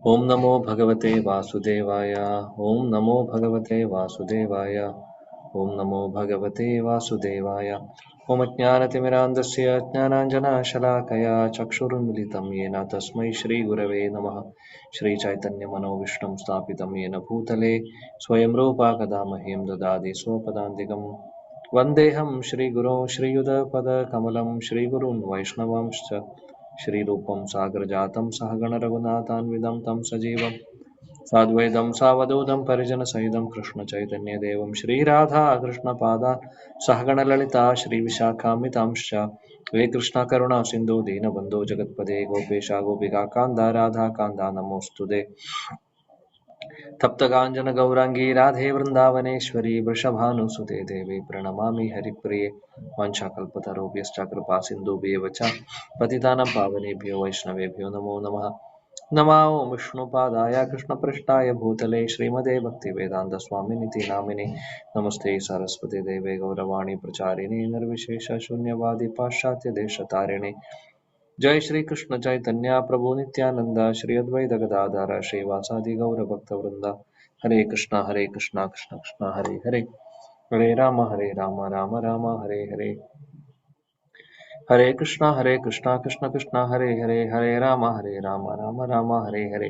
ओम नमो भगवते वासुदेवाय। ओम नमो भगवते वासुदेवाय। ओम नमो भगवते वासुदेवाय। ओम अज्ञानतिमिरान्धस्य ज्ञानाञ्जनशलाकया चक्षुरुन्मिलितं येन तस्मै श्रीगुरवे नमः। श्रीचैतन्यमनोविष्णुं स्थापितं येन भूतले स्वयं रूपा कदा मह्यं ददाति स्वपदान्तिकम्। वन्देऽहं श्रीगुरो श्रीयुतपदकमलं श्रीगुरून् वैष्णवांश्च श्रीरूपं सागरजातं सहगण रघुनाथान्वितं तं सजीवं साद्वैतं सावधूतं परिजनसहितं कृष्णचैतन्यदेवं श्रीराधा कृष्णपादान् सहगणललिता श्रीविशाखान्वितांश्च हे कृष्णकरुणा सिन्धु दीनबन्धो जगत्पते गोपेश गोपिकान्त राधाकान्त नमोऽस्तुते। तप्तकाञ्चनगौराङ्गी राधे वृन्दावनेश्वरी वृषभानुसुते देवी प्रणमामि हरिप्रिये। वाञ्छाकल्पतरुभ्यश्च कृपासिन्धुभ्येव च पतितानां पावनेभ्यो वैष्णवेभ्यो नमो नमः। नमो विष्णुपादाय कृष्णपृष्ठाय भूतले श्रीमते भक्तिवेदान्तस्वामिनिति नामिने नमस्ते सरस्वती देवे गौरवाणी प्रचारिणे निर्विशेषशून्यवादी पाश्चात्यदेशतारिणे। जय श्री कृष्ण चैतन्य प्रभु नित्यानंद श्री अद्वैत गदाधर श्रीवासादि गौर भक्तवृंद। हरे कृष्णा कृष्णा कृष्णा हरे हरे, हरे राम राम राम हरे हरे। हरे कृष्णा कृष्णा कृष्णा हरे हरे, हरे राम राम राम हरे हरे।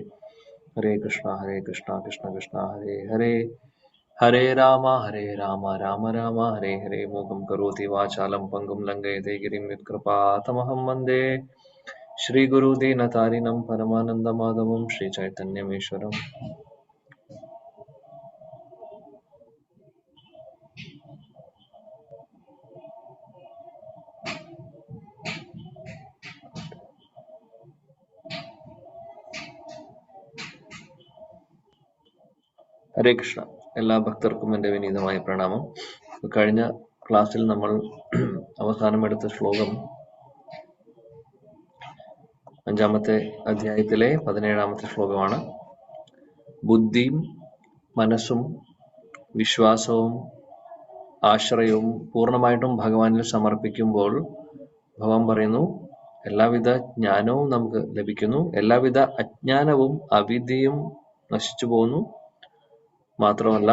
हरे कृष्णा कृष्णा कृष्णा हरे हरे, हरे राम राम राम हरे हरे। मूकं करोति वाचालं पङ्गुं लङ्घयते गिरिं यत्कृपातमहं वन्दे श्रीगुरुदीनतारिणं परमानन्दमाधवं श्रीचैतन्यमीश्वरम्। ഹരേ കൃഷ്ണ. എല്ലാ ഭക്തർക്കും എൻ്റെ വിനീതമായ പ്രണാമം. കഴിഞ്ഞ ക്ലാസ്സിൽ നമ്മൾ അവസാനമെടുത്ത ശ്ലോകം 5-ാമത്തെ അധ്യായത്തിലെ 17-ാമത്തെ ശ്ലോകമാണ്. ബുദ്ധിയും മനസ്സും വിശ്വാസവും ആശ്രയവും പൂർണ്ണമായിട്ടും ഭഗവാനിൽ സമർപ്പിക്കുമ്പോൾ ഭഗവാൻ പറയുന്നു, എല്ലാവിധ ജ്ഞാനവും നമുക്ക് ലഭിക്കുന്നു, എല്ലാവിധ അജ്ഞാനവും അവിദ്യയും നശിച്ചു പോകുന്നു, മാത്രമല്ല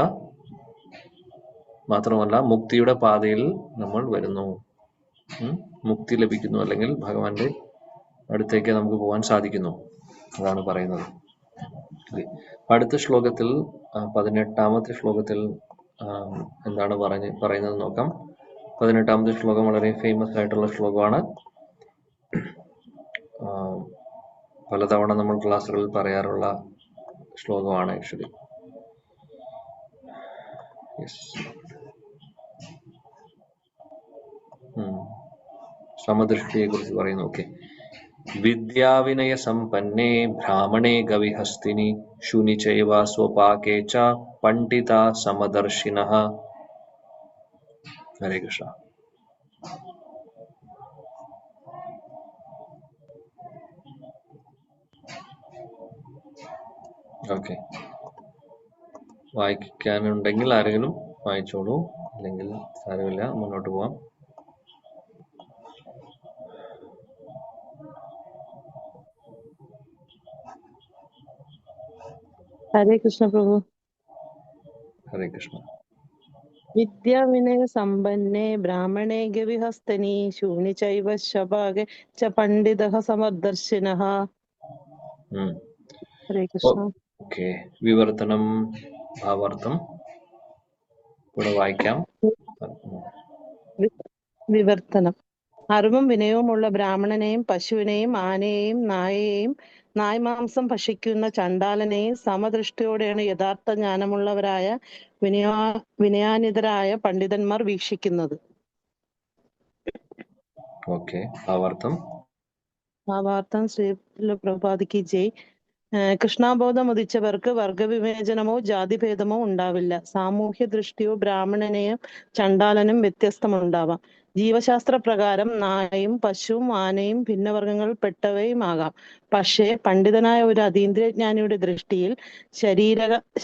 മുക്തിയുടെ പാതയിൽ നമ്മൾ വരുന്നു, മുക്തി ലഭിക്കുന്നു, അല്ലെങ്കിൽ ഭഗവാന്റെ അടുത്തേക്ക് നമുക്ക് പോകാൻ സാധിക്കുന്നു. അതാണ് പറയുന്നത്. അടുത്ത ശ്ലോകത്തിൽ 18-ാമത്തെ ശ്ലോകത്തിൽ എന്താണ് പറയുന്നത് നോക്കാം. 18-ാമത്തെ ശ്ലോകം വളരെ ഫേമസ് ആയിട്ടുള്ള ശ്ലോകമാണ്. പലതവണ നമ്മൾ ക്ലാസ്സുകളിൽ പറയാറുള്ള ശ്ലോകമാണ് ആക്ച്വലി. സമദൃഷ്ടിയെ കുറിച്ച് പറയുന്നു. ഓക്കെ. വിദ്യാവിനയ സമ്പന്നേ ബ്രാഹ്മണേ ഗവിഹസ്തിനി ശൂനി ചൈവ സ്വപാകേ ച പണ്ഡിത സമദർശിനഃ. ഹരേ കൃഷ്ണ. ഓക്കെ, വായിക്കാനുണ്ടെങ്കിൽ ആരെങ്കിലും വായിച്ചോളൂ, അല്ലെങ്കിൽ സാരമില്ല, മുന്നോട്ട് പോവാം. ഹരേ കൃഷ്ണ പ്രഭു. ഹരേ കൃഷ്ണ. വിദ്യാവിനയ സമ്പന്നേ ബ്രാഹ്മണേ ഗവിഹസ്തനി ശൂനി ചൈവ ശപാകേ ച പണ്ഡിതഃ സമദർശിനഃ. ഹരേ കൃഷ്ണ. ഓക്കെ, വിവർത്തനം ഭാവാർത്ഥം ഇവിടെ വായിക്കാം. വിവർത്തനം. അറിവും വിനയവുമുള്ള ബ്രാഹ്മണനെയും പശുവിനെയും ആനയെയും നായയെയും നായ്മാംസം ഭക്ഷിക്കുന്ന ചണ്ടാലനെയും സമദൃഷ്ടിയോടെയാണ് യഥാർത്ഥ ജ്ഞാനമുള്ളവരായ വിനയാനിതരായ പണ്ഡിതന്മാർ വീക്ഷിക്കുന്നത്. ഭാവാർത്ഥം ശ്രീ പ്രഭാതിക്ക് ജയ്. കൃഷ്ണാബോധം ഉദിച്ചവർക്ക് വർഗവിവേചനമോ ജാതിഭേദമോ ഉണ്ടാവില്ല. സാമൂഹ്യ ദൃഷ്ടിയോ ബ്രാഹ്മണനെയും ചണ്ടാലനും വ്യത്യസ്തമുണ്ടാവാം. ജീവശാസ്ത്ര പ്രകാരം നായും പശുവും ആനയും ഭിന്നവർഗങ്ങളിൽ പെട്ടവയുമാകാം. പക്ഷേ പണ്ഡിതനായ ഒരു അതീന്ദ്രിയജ്ഞാനിയുടെ ദൃഷ്ടിയിൽ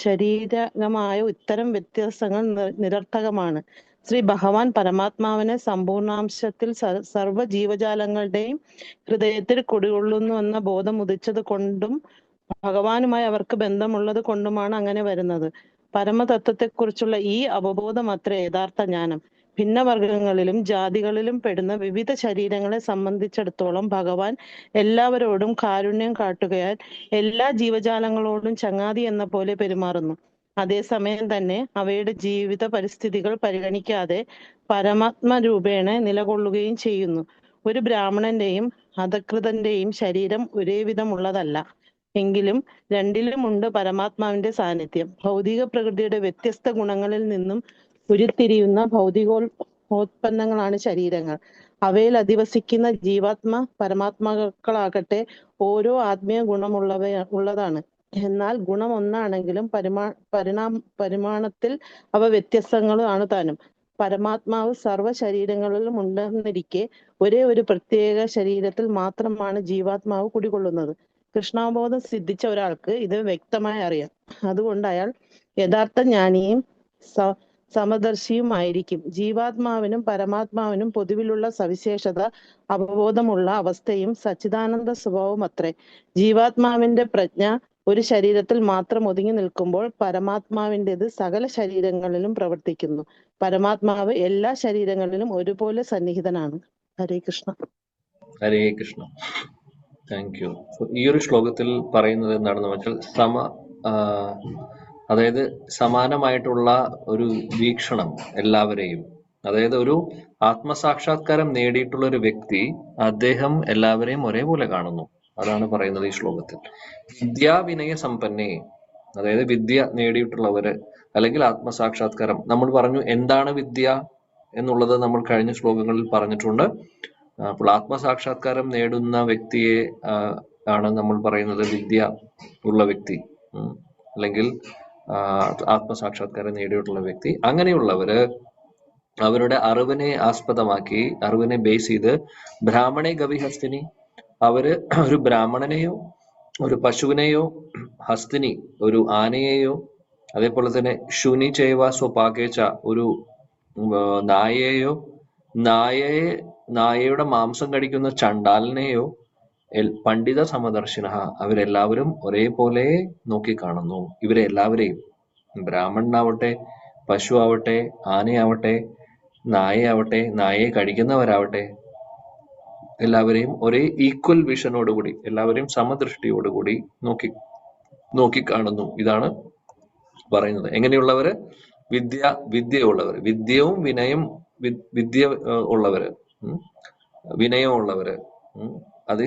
ശരീരകമായ ഇത്തരം വ്യത്യാസങ്ങൾ നിരർത്ഥകമാണ്. ശ്രീ ഭഗവാൻ പരമാത്മാവിനെ സമ്പൂർണാംശത്തിൽ സർവ്വ ജീവജാലങ്ങളുടെയും ഹൃദയത്തിൽ കുടികൊള്ളുന്നു എന്ന ബോധം ഉദിച്ചത് കൊണ്ടും ഭഗവാനുമായി അവർക്ക് ബന്ധമുള്ളത് കൊണ്ടുമാണ് അങ്ങനെ വരുന്നത്. പരമതത്വത്തെക്കുറിച്ചുള്ള ഈ അവബോധം അത്ര യഥാർത്ഥ ജ്ഞാനം. ഭിന്നവർഗങ്ങളിലും ജാതികളിലും പെടുന്ന വിവിധ ശരീരങ്ങളെ സംബന്ധിച്ചിടത്തോളം ഭഗവാൻ എല്ലാവരോടും കാരുണ്യം കാട്ടുകയാൽ എല്ലാ ജീവജാലങ്ങളോടും ചങ്ങാതി എന്ന പോലെ പെരുമാറുന്നു. അതേസമയം തന്നെ അവയുടെ ജീവിത പരിസ്ഥിതികൾ പരിഗണിക്കാതെ പരമാത്മരൂപേണ നിലകൊള്ളുകയും ചെയ്യുന്നു. ഒരു ബ്രാഹ്മണന്റെയും അധകൃതന്റെയും ശരീരം ഒരേ വിധമുള്ളതല്ല. എങ്കിലും രണ്ടിലുമുണ്ട് പരമാത്മാവിന്റെ സാന്നിധ്യം. ഭൗതിക പ്രകൃതിയുടെ വ്യത്യസ്ത ഗുണങ്ങളിൽ നിന്നും ഉരുത്തിരിയുന്ന ഭൗതികോത്പന്നങ്ങളാണ് ശരീരങ്ങൾ. അവയിൽ അധിവസിക്കുന്ന ജീവാത്മ പരമാത്മാക്കളാകട്ടെ ഓരോ ആത്മീയ ഉള്ളതാണ്. എന്നാൽ ഗുണം ഒന്നാണെങ്കിലും പരിമാണത്തിൽ അവ വ്യത്യസ്തങ്ങളാണ് താനും. പരമാത്മാവ് സർവ്വ ശരീരങ്ങളിലും ഉണ്ടെന്നിരിക്കെ ഒരേ ഒരു പ്രത്യേക ശരീരത്തിൽ മാത്രമാണ് ജീവാത്മാവ് കുടികൊള്ളുന്നത്. കൃഷ്ണാവബോധം സിദ്ധിച്ച ഒരാൾക്ക് ഇത് വ്യക്തമായി അറിയാം. അതുകൊണ്ട് അയാൾ യഥാർത്ഥ ജ്ഞാനിയും സമദർശിയുമായിരിക്കും. ജീവാത്മാവിനും പരമാത്മാവിനും പൊതുവിലുള്ള സവിശേഷത അവബോധമുള്ള അവസ്ഥയും സച്ചിദാനന്ദ സ്വഭാവവും അത്രേ. ജീവാത്മാവിന്റെ പ്രജ്ഞ ഒരു ശരീരത്തിൽ മാത്രം ഒതുങ്ങി നിൽക്കുമ്പോൾ പരമാത്മാവിൻ്റെത് സകല ശരീരങ്ങളിലും പ്രവർത്തിക്കുന്നു. പരമാത്മാവ് എല്ലാ ശരീരങ്ങളിലും ഒരുപോലെ സന്നിഹിതനാണ്. ഹരേ കൃഷ്ണ. ഹരേ കൃഷ്ണ. Thank you. ഈ ഒരു ശ്ലോകത്തിൽ പറയുന്നത് എന്താണെന്ന് വെച്ചാൽ അതായത് സമാനമായിട്ടുള്ള ഒരു വീക്ഷണം എല്ലാവരെയും, അതായത് ഒരു ആത്മസാക്ഷാത്കാരം നേടിയിട്ടുള്ള ഒരു വ്യക്തി അദ്ദേഹം എല്ലാവരെയും ഒരേപോലെ കാണുന്നു. അതാണ് പറയുന്നത് ഈ ശ്ലോകത്തിൽ. വിദ്യാവിനയ സമ്പന്നേ, അതായത് വിദ്യ നേടിയിട്ടുള്ളവര് അല്ലെങ്കിൽ ആത്മസാക്ഷാത്കാരം. നമ്മൾ പറഞ്ഞു എന്താണ് വിദ്യ എന്നുള്ളത് നമ്മൾ കഴിഞ്ഞ ശ്ലോകങ്ങളിൽ പറഞ്ഞിട്ടുണ്ട്. അപ്പോൾ ആത്മസാക്ഷാത്കാരം നേടുന്ന വ്യക്തിയെ ആണ് നമ്മൾ പറയുന്നത് വിദ്യ ഉള്ള വ്യക്തി, അല്ലെങ്കിൽ ആത്മസാക്ഷാത്കാരം നേടിയിട്ടുള്ള വ്യക്തി. അങ്ങനെയുള്ളവര് അവരുടെ അറിവിനെ ആസ്പദമാക്കി, അറിവിനെ ബേസ് ചെയ്ത് ബ്രാഹ്മണേ ഗവിഹസ്തിനി, അവര് ഒരു ബ്രാഹ്മണനെയോ ഒരു പശുവിനെയോ, ഹസ്തിനി ഒരു ആനയെയോ, അതേപോലെ തന്നെ ശൂനി ചെയ്വ സ്വപാകേച്ച ഒരു നായയെയോ, നായയുടെ മാംസം കടിക്കുന്ന ചണ്ടാലിനെയോ, പണ്ഡിത സമദർശിന അവരെല്ലാവരും ഒരേപോലെ നോക്കിക്കാണുന്നു. ഇവരെ എല്ലാവരെയും, ബ്രാഹ്മണനാവട്ടെ, പശു ആവട്ടെ, ആനയാവട്ടെ, നായയാവട്ടെ, നായയെ കടിക്കുന്നവരാവട്ടെ, എല്ലാവരെയും ഒരേ ഈക്വൽ വിഷനോടുകൂടി, എല്ലാവരെയും സമദൃഷ്ടിയോടുകൂടി നോക്കിക്കാണുന്നു. ഇതാണ് പറയുന്നത്. എങ്ങനെയുള്ളവര്? വിദ്യയുള്ളവര്, വിദ്യയും വിദ്യ ഉള്ളവര്, വിനയവും ഉള്ളവര്, അത്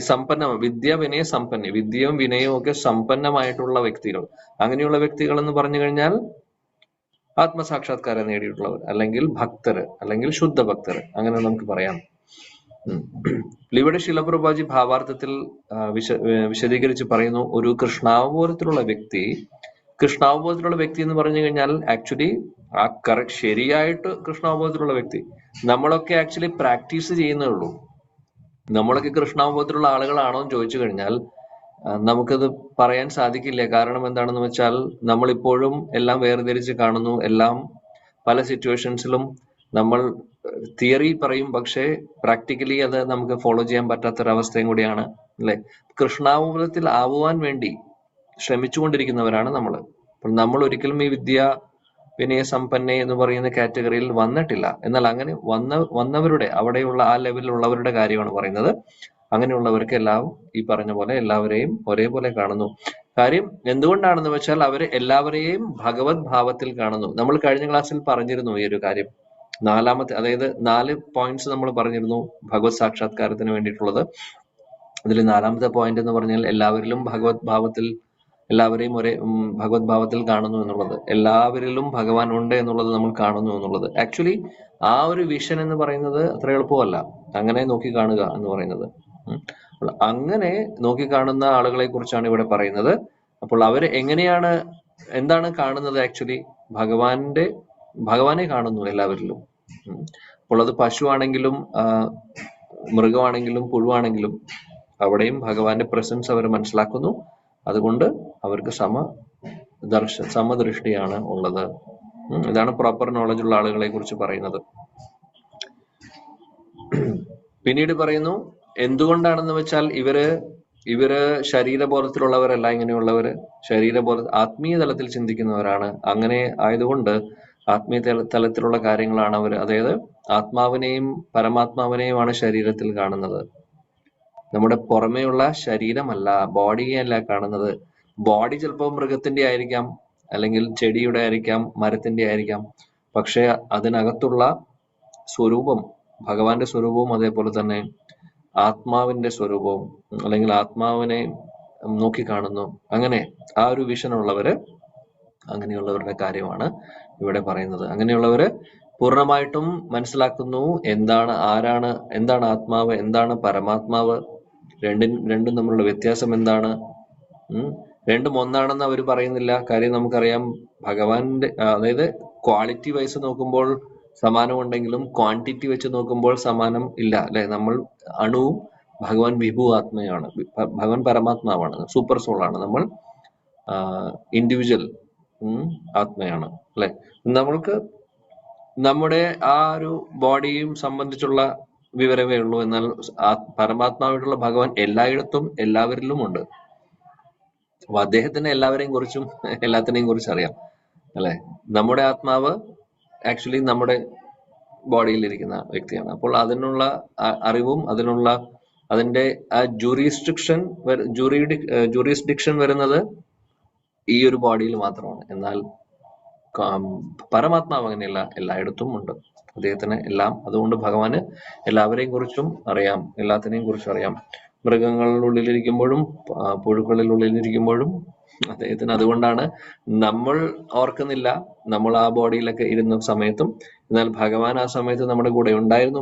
വിദ്യ വിനയ സമ്പന്ന, വിദ്യയും വിനയവും ഒക്കെ സമ്പന്നമായിട്ടുള്ള വ്യക്തികൾ. അങ്ങനെയുള്ള വ്യക്തികൾ എന്ന് പറഞ്ഞു കഴിഞ്ഞാൽ ആത്മസാക്ഷാത്കാരം നേടിയിട്ടുള്ളവർ, അല്ലെങ്കിൽ ഭക്തര്, അല്ലെങ്കിൽ ശുദ്ധ ഭക്തര്, അങ്ങനെ നമുക്ക് പറയാം. ഇവിടെ ശിലപ്രഭാജി ഭാവാർത്ഥത്തിൽ വിശദീകരിച്ച് പറയുന്നു, ഒരു കൃഷ്ണാവബോധത്തിലുള്ള വ്യക്തി എന്ന് പറഞ്ഞു കഴിഞ്ഞാൽ ആക്ച്വലി ശരിയായിട്ട് കൃഷ്ണാവബോധത്തിലുള്ള വ്യക്തി. നമ്മളൊക്കെ ആക്ച്വലി പ്രാക്ടീസ് ചെയ്യുന്നേ ഉള്ളൂ. നമ്മളൊക്കെ കൃഷ്ണാവബോധത്തിലുള്ള ആളുകളാണോ എന്ന് ചോദിച്ചു കഴിഞ്ഞാൽ നമുക്കത് പറയാൻ സാധിക്കില്ല. കാരണം എന്താണെന്ന് വെച്ചാൽ നമ്മളിപ്പോഴും എല്ലാം വേർതിരിച്ച് കാണുന്നു. എല്ലാം പല സിറ്റുവേഷൻസിലും നമ്മൾ തിയറി പറയും, പക്ഷേ പ്രാക്ടിക്കലി അത് നമുക്ക് ഫോളോ ചെയ്യാൻ പറ്റാത്തൊരവസ്ഥയും കൂടിയാണ്, അല്ലെ? കൃഷ്ണാവബോധത്തിൽ ആവുവാൻ വേണ്ടി ശ്രമിച്ചുകൊണ്ടിരിക്കുന്നവരാണ് നമ്മൾ. അപ്പോൾ നമ്മൾ ഒരിക്കലും ഈ വിദ്യ വിനയ സമ്പന്ന എന്ന് പറയുന്ന കാറ്റഗറിയിൽ വന്നിട്ടില്ല. എന്നാൽ അങ്ങനെ വന്നവരുടെ, അവിടെയുള്ള ആ ലെവലിലുള്ളവരുടെ കാര്യമാണ് പറയുന്നത്. അങ്ങനെയുള്ളവർക്ക് എല്ലാം ഈ പറഞ്ഞ പോലെ എല്ലാവരെയും ഒരേപോലെ കാണുന്നു. കാര്യം എന്തുകൊണ്ടാണെന്ന് വെച്ചാൽ അവര് എല്ലാവരെയും ഭഗവത് ഭാവത്തിൽ കാണുന്നു. നമ്മൾ കഴിഞ്ഞ ക്ലാസ്സിൽ പറഞ്ഞിരുന്നു ഈ ഒരു കാര്യം. അതായത് 4 പോയിന്റ്സ് നമ്മൾ പറഞ്ഞിരുന്നു ഭഗവത് സാക്ഷാത്കാരത്തിന് വേണ്ടിയിട്ടുള്ളത്. അതിൽ 4ാമത്തെ പോയിന്റ് എന്ന് പറഞ്ഞാൽ എല്ലാവരിലും എല്ലാവരെയും ഒരേ ഭഗവത് ഭാവത്തിൽ കാണുന്നു എന്നുള്ളത്. എല്ലാവരിലും ഭഗവാൻ ഉണ്ട് എന്നുള്ളത് നമ്മൾ കാണുന്നു എന്നുള്ളത്. ആക്ച്വലി ആ ഒരു വിഷൻ എന്ന് പറയുന്നത് അത്ര എളുപ്പമല്ല, അങ്ങനെ നോക്കി കാണുക എന്ന് പറയുന്നത്. അങ്ങനെ നോക്കിക്കാണുന്ന ആളുകളെ കുറിച്ചാണ് ഇവിടെ പറയുന്നത്. അപ്പോൾ അവര് എന്താണ് കാണുന്നത്? ആക്ച്വലി ഭഗവാനെ കാണുന്നു എല്ലാവരിലും. അപ്പോൾ അത് പശുവാണെങ്കിലും മൃഗമാണെങ്കിലും പുഴുവാണെങ്കിലും അവിടെയും ഭഗവാന്റെ പ്രസൻസ് അവർ മനസ്സിലാക്കുന്നു. അതുകൊണ്ട് അവർക്ക് സമദൃഷ്ടിയാണ് ഉള്ളത്. ഇതാണ് പ്രോപ്പർ നോളജ് ഉള്ള ആളുകളെ കുറിച്ച് പറയുന്നത്. പിന്നീട് പറയുന്നു, എന്തുകൊണ്ടാണെന്ന് വെച്ചാൽ ഇവര് ശരീരബോധത്തിലുള്ളവരല്ല. ഇങ്ങനെയുള്ളവര് ആത്മീയ തലത്തിൽ ചിന്തിക്കുന്നവരാണ്. അങ്ങനെ ആയതുകൊണ്ട് ആത്മീയ തലത്തിലുള്ള കാര്യങ്ങളാണ് അവർ, അതായത് ആത്മാവിനെയും പരമാത്മാവിനെയുമാണ് ശരീരത്തിൽ കാണുന്നത്. നമ്മുടെ പുറമേയുള്ള ശരീരമല്ല, ബോഡിയല്ല കാണുന്നത്. ബോഡി ചിലപ്പോൾ മൃഗത്തിന്റെ ആയിരിക്കാം, അല്ലെങ്കിൽ ചെടിയുടെ ആയിരിക്കാം, മരത്തിന്റെ ആയിരിക്കാം. പക്ഷെ അതിനകത്തുള്ള സ്വരൂപം, ഭഗവാന്റെ സ്വരൂപവും അതേപോലെ തന്നെ ആത്മാവിന്റെ സ്വരൂപവും, അല്ലെങ്കിൽ ആത്മാവിനെ നോക്കിക്കാണുന്നു. അങ്ങനെ ആ ഒരു വിഷൻ ഉള്ളവര്, അങ്ങനെയുള്ളവരുടെ കാര്യമാണ് ഇവിടെ പറയുന്നത്. അങ്ങനെയുള്ളവര് പൂർണ്ണമായിട്ടും മനസ്സിലാക്കുന്നു എന്താണ് ആത്മാവ്, എന്താണ് പരമാത്മാവ്, രണ്ടും തമ്മിലുള്ള വ്യത്യാസം എന്താണ്. രണ്ടും ഒന്നാണെന്ന് അവർ പറയുന്നില്ല. കാര്യം നമുക്കറിയാം, ഭഗവാന്റെ അതായത് ക്വാളിറ്റി വൈസ് നോക്കുമ്പോൾ സമാനമുണ്ടെങ്കിലും ക്വാണ്ടിറ്റി വെച്ച് നോക്കുമ്പോൾ സമാനം ഇല്ല, അല്ലെ? നമ്മൾ അണുവും, ഭഗവാൻ വിഭു ആത്മയാണ്, ഭഗവാൻ പരമാത്മാവാണ്, സൂപ്പർ സോൾ ആണ്. നമ്മൾ ഇൻഡിവിജ്വൽ ആത്മയാണ്, അല്ലെ? നമ്മൾക്ക് നമ്മുടെ ആ ഒരു ബോഡിയും സംബന്ധിച്ചുള്ള വിവരമേ ഉള്ളൂ. എന്നാൽ പരമാത്മാവായിട്ടുള്ള ഭഗവാൻ എല്ലായിടത്തും എല്ലാവരിലും ഉണ്ട്. അപ്പൊ അദ്ദേഹത്തിന് എല്ലാവരെയും കുറിച്ചും എല്ലാത്തിനെയും കുറിച്ച് അറിയാം, അല്ലെ? നമ്മുടെ ആത്മാവ് ആക്ച്വലി നമ്മുടെ ബോഡിയിൽ ഇരിക്കുന്ന വ്യക്തിയാണ്. അപ്പോൾ അതിനുള്ള അറിവും അതിന്റെ ആ ജൂറിസ്ഡിക്ഷൻ വരുന്നത് ഈ ഒരു ബോഡിയിൽ മാത്രമാണ്. എന്നാൽ പരമാത്മാവ് അങ്ങനെയല്ല, എല്ലായിടത്തും ഉണ്ട്. അദ്ദേഹത്തിന് എല്ലാം, അതുകൊണ്ട് ഭഗവാന് എല്ലാവരെയും കുറിച്ചും അറിയാം, എല്ലാത്തിനെയും കുറിച്ചും അറിയാം. മൃഗങ്ങളിലുള്ളിലിരിക്കുമ്പോഴും പുഴുക്കളിലുള്ളിലിരിക്കുമ്പോഴും അദ്ദേഹത്തിന്, അതുകൊണ്ടാണ് നമ്മൾ ഓർക്കുന്നില്ല നമ്മൾ ആ ബോഡിയിലൊക്കെ ഇരുന്ന സമയത്തും. എന്നാൽ ഭഗവാൻ ആ സമയത്ത് നമ്മുടെ കൂടെ ഉണ്ടായിരുന്നു,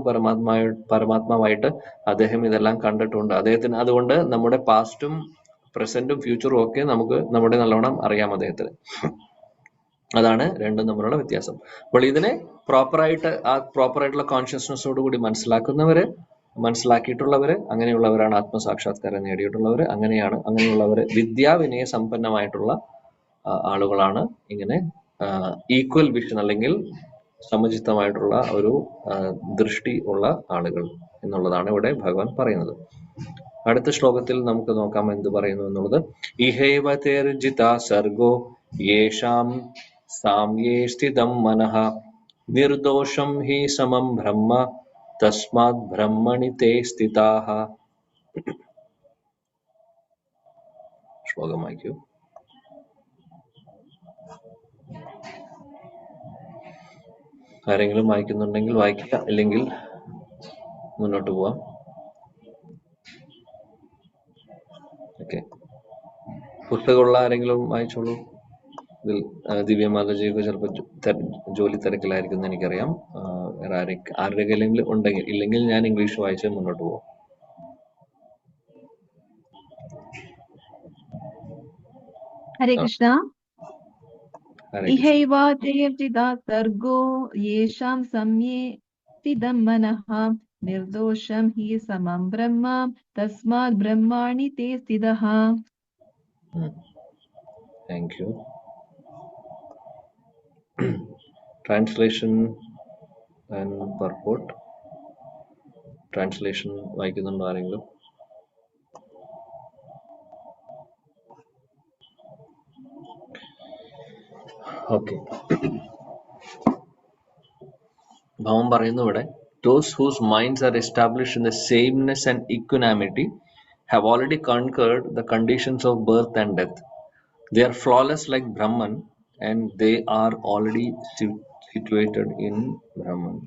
പരമാത്മാവായിട്ട്. അദ്ദേഹം ഇതെല്ലാം കണ്ടിട്ടുണ്ട്. അദ്ദേഹത്തിന് അതുകൊണ്ട് നമ്മുടെ പാസ്റ്റും പ്രസന്റും ഫ്യൂച്ചറും ഒക്കെ നമ്മുടെ നല്ലോണം അറിയാം അദ്ദേഹത്തിന്. അതാണ് രണ്ടും തമ്മിലുള്ള വ്യത്യാസം. അപ്പോൾ ഇതിനെ പ്രോപ്പറായിട്ടുള്ള കോൺഷ്യസ്നെസ്സോടുകൂടി മനസ്സിലാക്കിയിട്ടുള്ളവര്, അങ്ങനെയുള്ളവരാണ് ആത്മസാക്ഷാത്കാരം നേടിയിട്ടുള്ളവര്. അങ്ങനെയുള്ളവര് വിദ്യാവിനയ സമ്പന്നമായിട്ടുള്ള ആളുകളാണ് ഇങ്ങനെ ഈക്വൽ വിഷൻ അല്ലെങ്കിൽ സമചിത്തമായിട്ടുള്ള ഒരു ദൃഷ്ടി ഉള്ള ആളുകൾ എന്നുള്ളതാണ് ഇവിടെ ഭഗവാൻ പറയുന്നത്. അടുത്ത ശ്ലോകത്തിൽ നമുക്ക് നോക്കാം എന്ത് പറയുന്നു എന്നുള്ളത്. ഇഹൈവ തേർജിത സർഗോ യേഷാം സാമ്യേ സ്ഥിതം മനഃ നിർദോഷം ഹി സമം ബ്രഹ്മ തസ്മാത് ബ്രഹ്മണി തേ സ്ഥിതാഃ. ശ്ലോകം വായിക്കൂ. ആരെങ്കിലും വായിക്കുന്നുണ്ടെങ്കിൽ വായിക്കുക, ഇല്ലെങ്കിൽ മുന്നോട്ട് പോവാം. ഓക്കെ, പുസ്തകമുള്ള ആരെങ്കിലും വായിച്ചോളൂ. ഇതിൽ ദിവ്യമാതാജിയൊക്കെ ചിലപ്പോൾ ജോലി തിരക്കിലായിരിക്കും എന്ന് എനിക്കറിയാം. വേറെ ആരുടെയെങ്കിലും ഉണ്ടെങ്കിൽ, ഇല്ലെങ്കിൽ ഞാൻ ഇംഗ്ലീഷ് വായിച്ച് മുന്നോട്ട് പോവാം. ഹരേ കൃഷ്ണ. ഇഹൈവ തേർജിതാ സർഗോ യേഷാം സംയേ സ്ഥിതം മനഃ നിർദോഷം ഹി സമം ബ്രഹ്മ തസ്മാത് ബ്രഹ്മാണി തേ സ്ഥിതഃ. Thank you. Translation and purport. Translation വായിക്കുന്നുണ്ടോ ആരെങ്കിലും? ഓക്കെ, ഭഗവാൻ പറയുന്നു ഇവിടെ, those whose minds are established in the sameness and equanimity have already conquered the conditions of birth and death. They are flawless like Brahman and they are already situated in Brahman.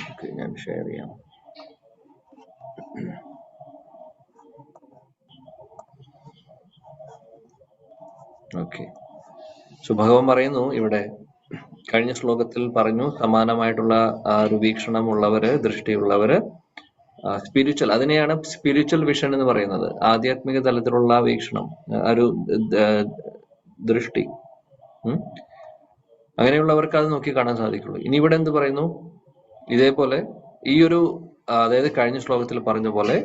Okay, ഞാൻ share ചെയ്യാം. Okay, so ഭഗവാൻ പറയുന്നു ഇവിടെ, കഴിഞ്ഞ ശ്ലോകത്തിൽ പറഞ്ഞു സമാനമായിട്ടുള്ള ആ ഒരു വീക്ഷണമുള്ളവര്, ദൃഷ്ടിയുള്ളവര്, സ്പിരിച്വൽ, അതിനെയാണ് സ്പിരിച്വൽ വിഷൻ എന്ന് പറയുന്നത്. ആധ്യാത്മിക തലത്തിലുള്ള വീക്ഷണം, ഒരു ദൃഷ്ടി, അങ്ങനെയുള്ളവർക്ക് അത് നോക്കി കാണാൻ സാധിക്കുള്ളൂ. ഇനി ഇവിടെ എന്ത് പറയുന്നു? ഇതേപോലെ ഈ ഒരു, അതായത് കഴിഞ്ഞ ശ്ലോകത്തിൽ പറഞ്ഞ പോലെ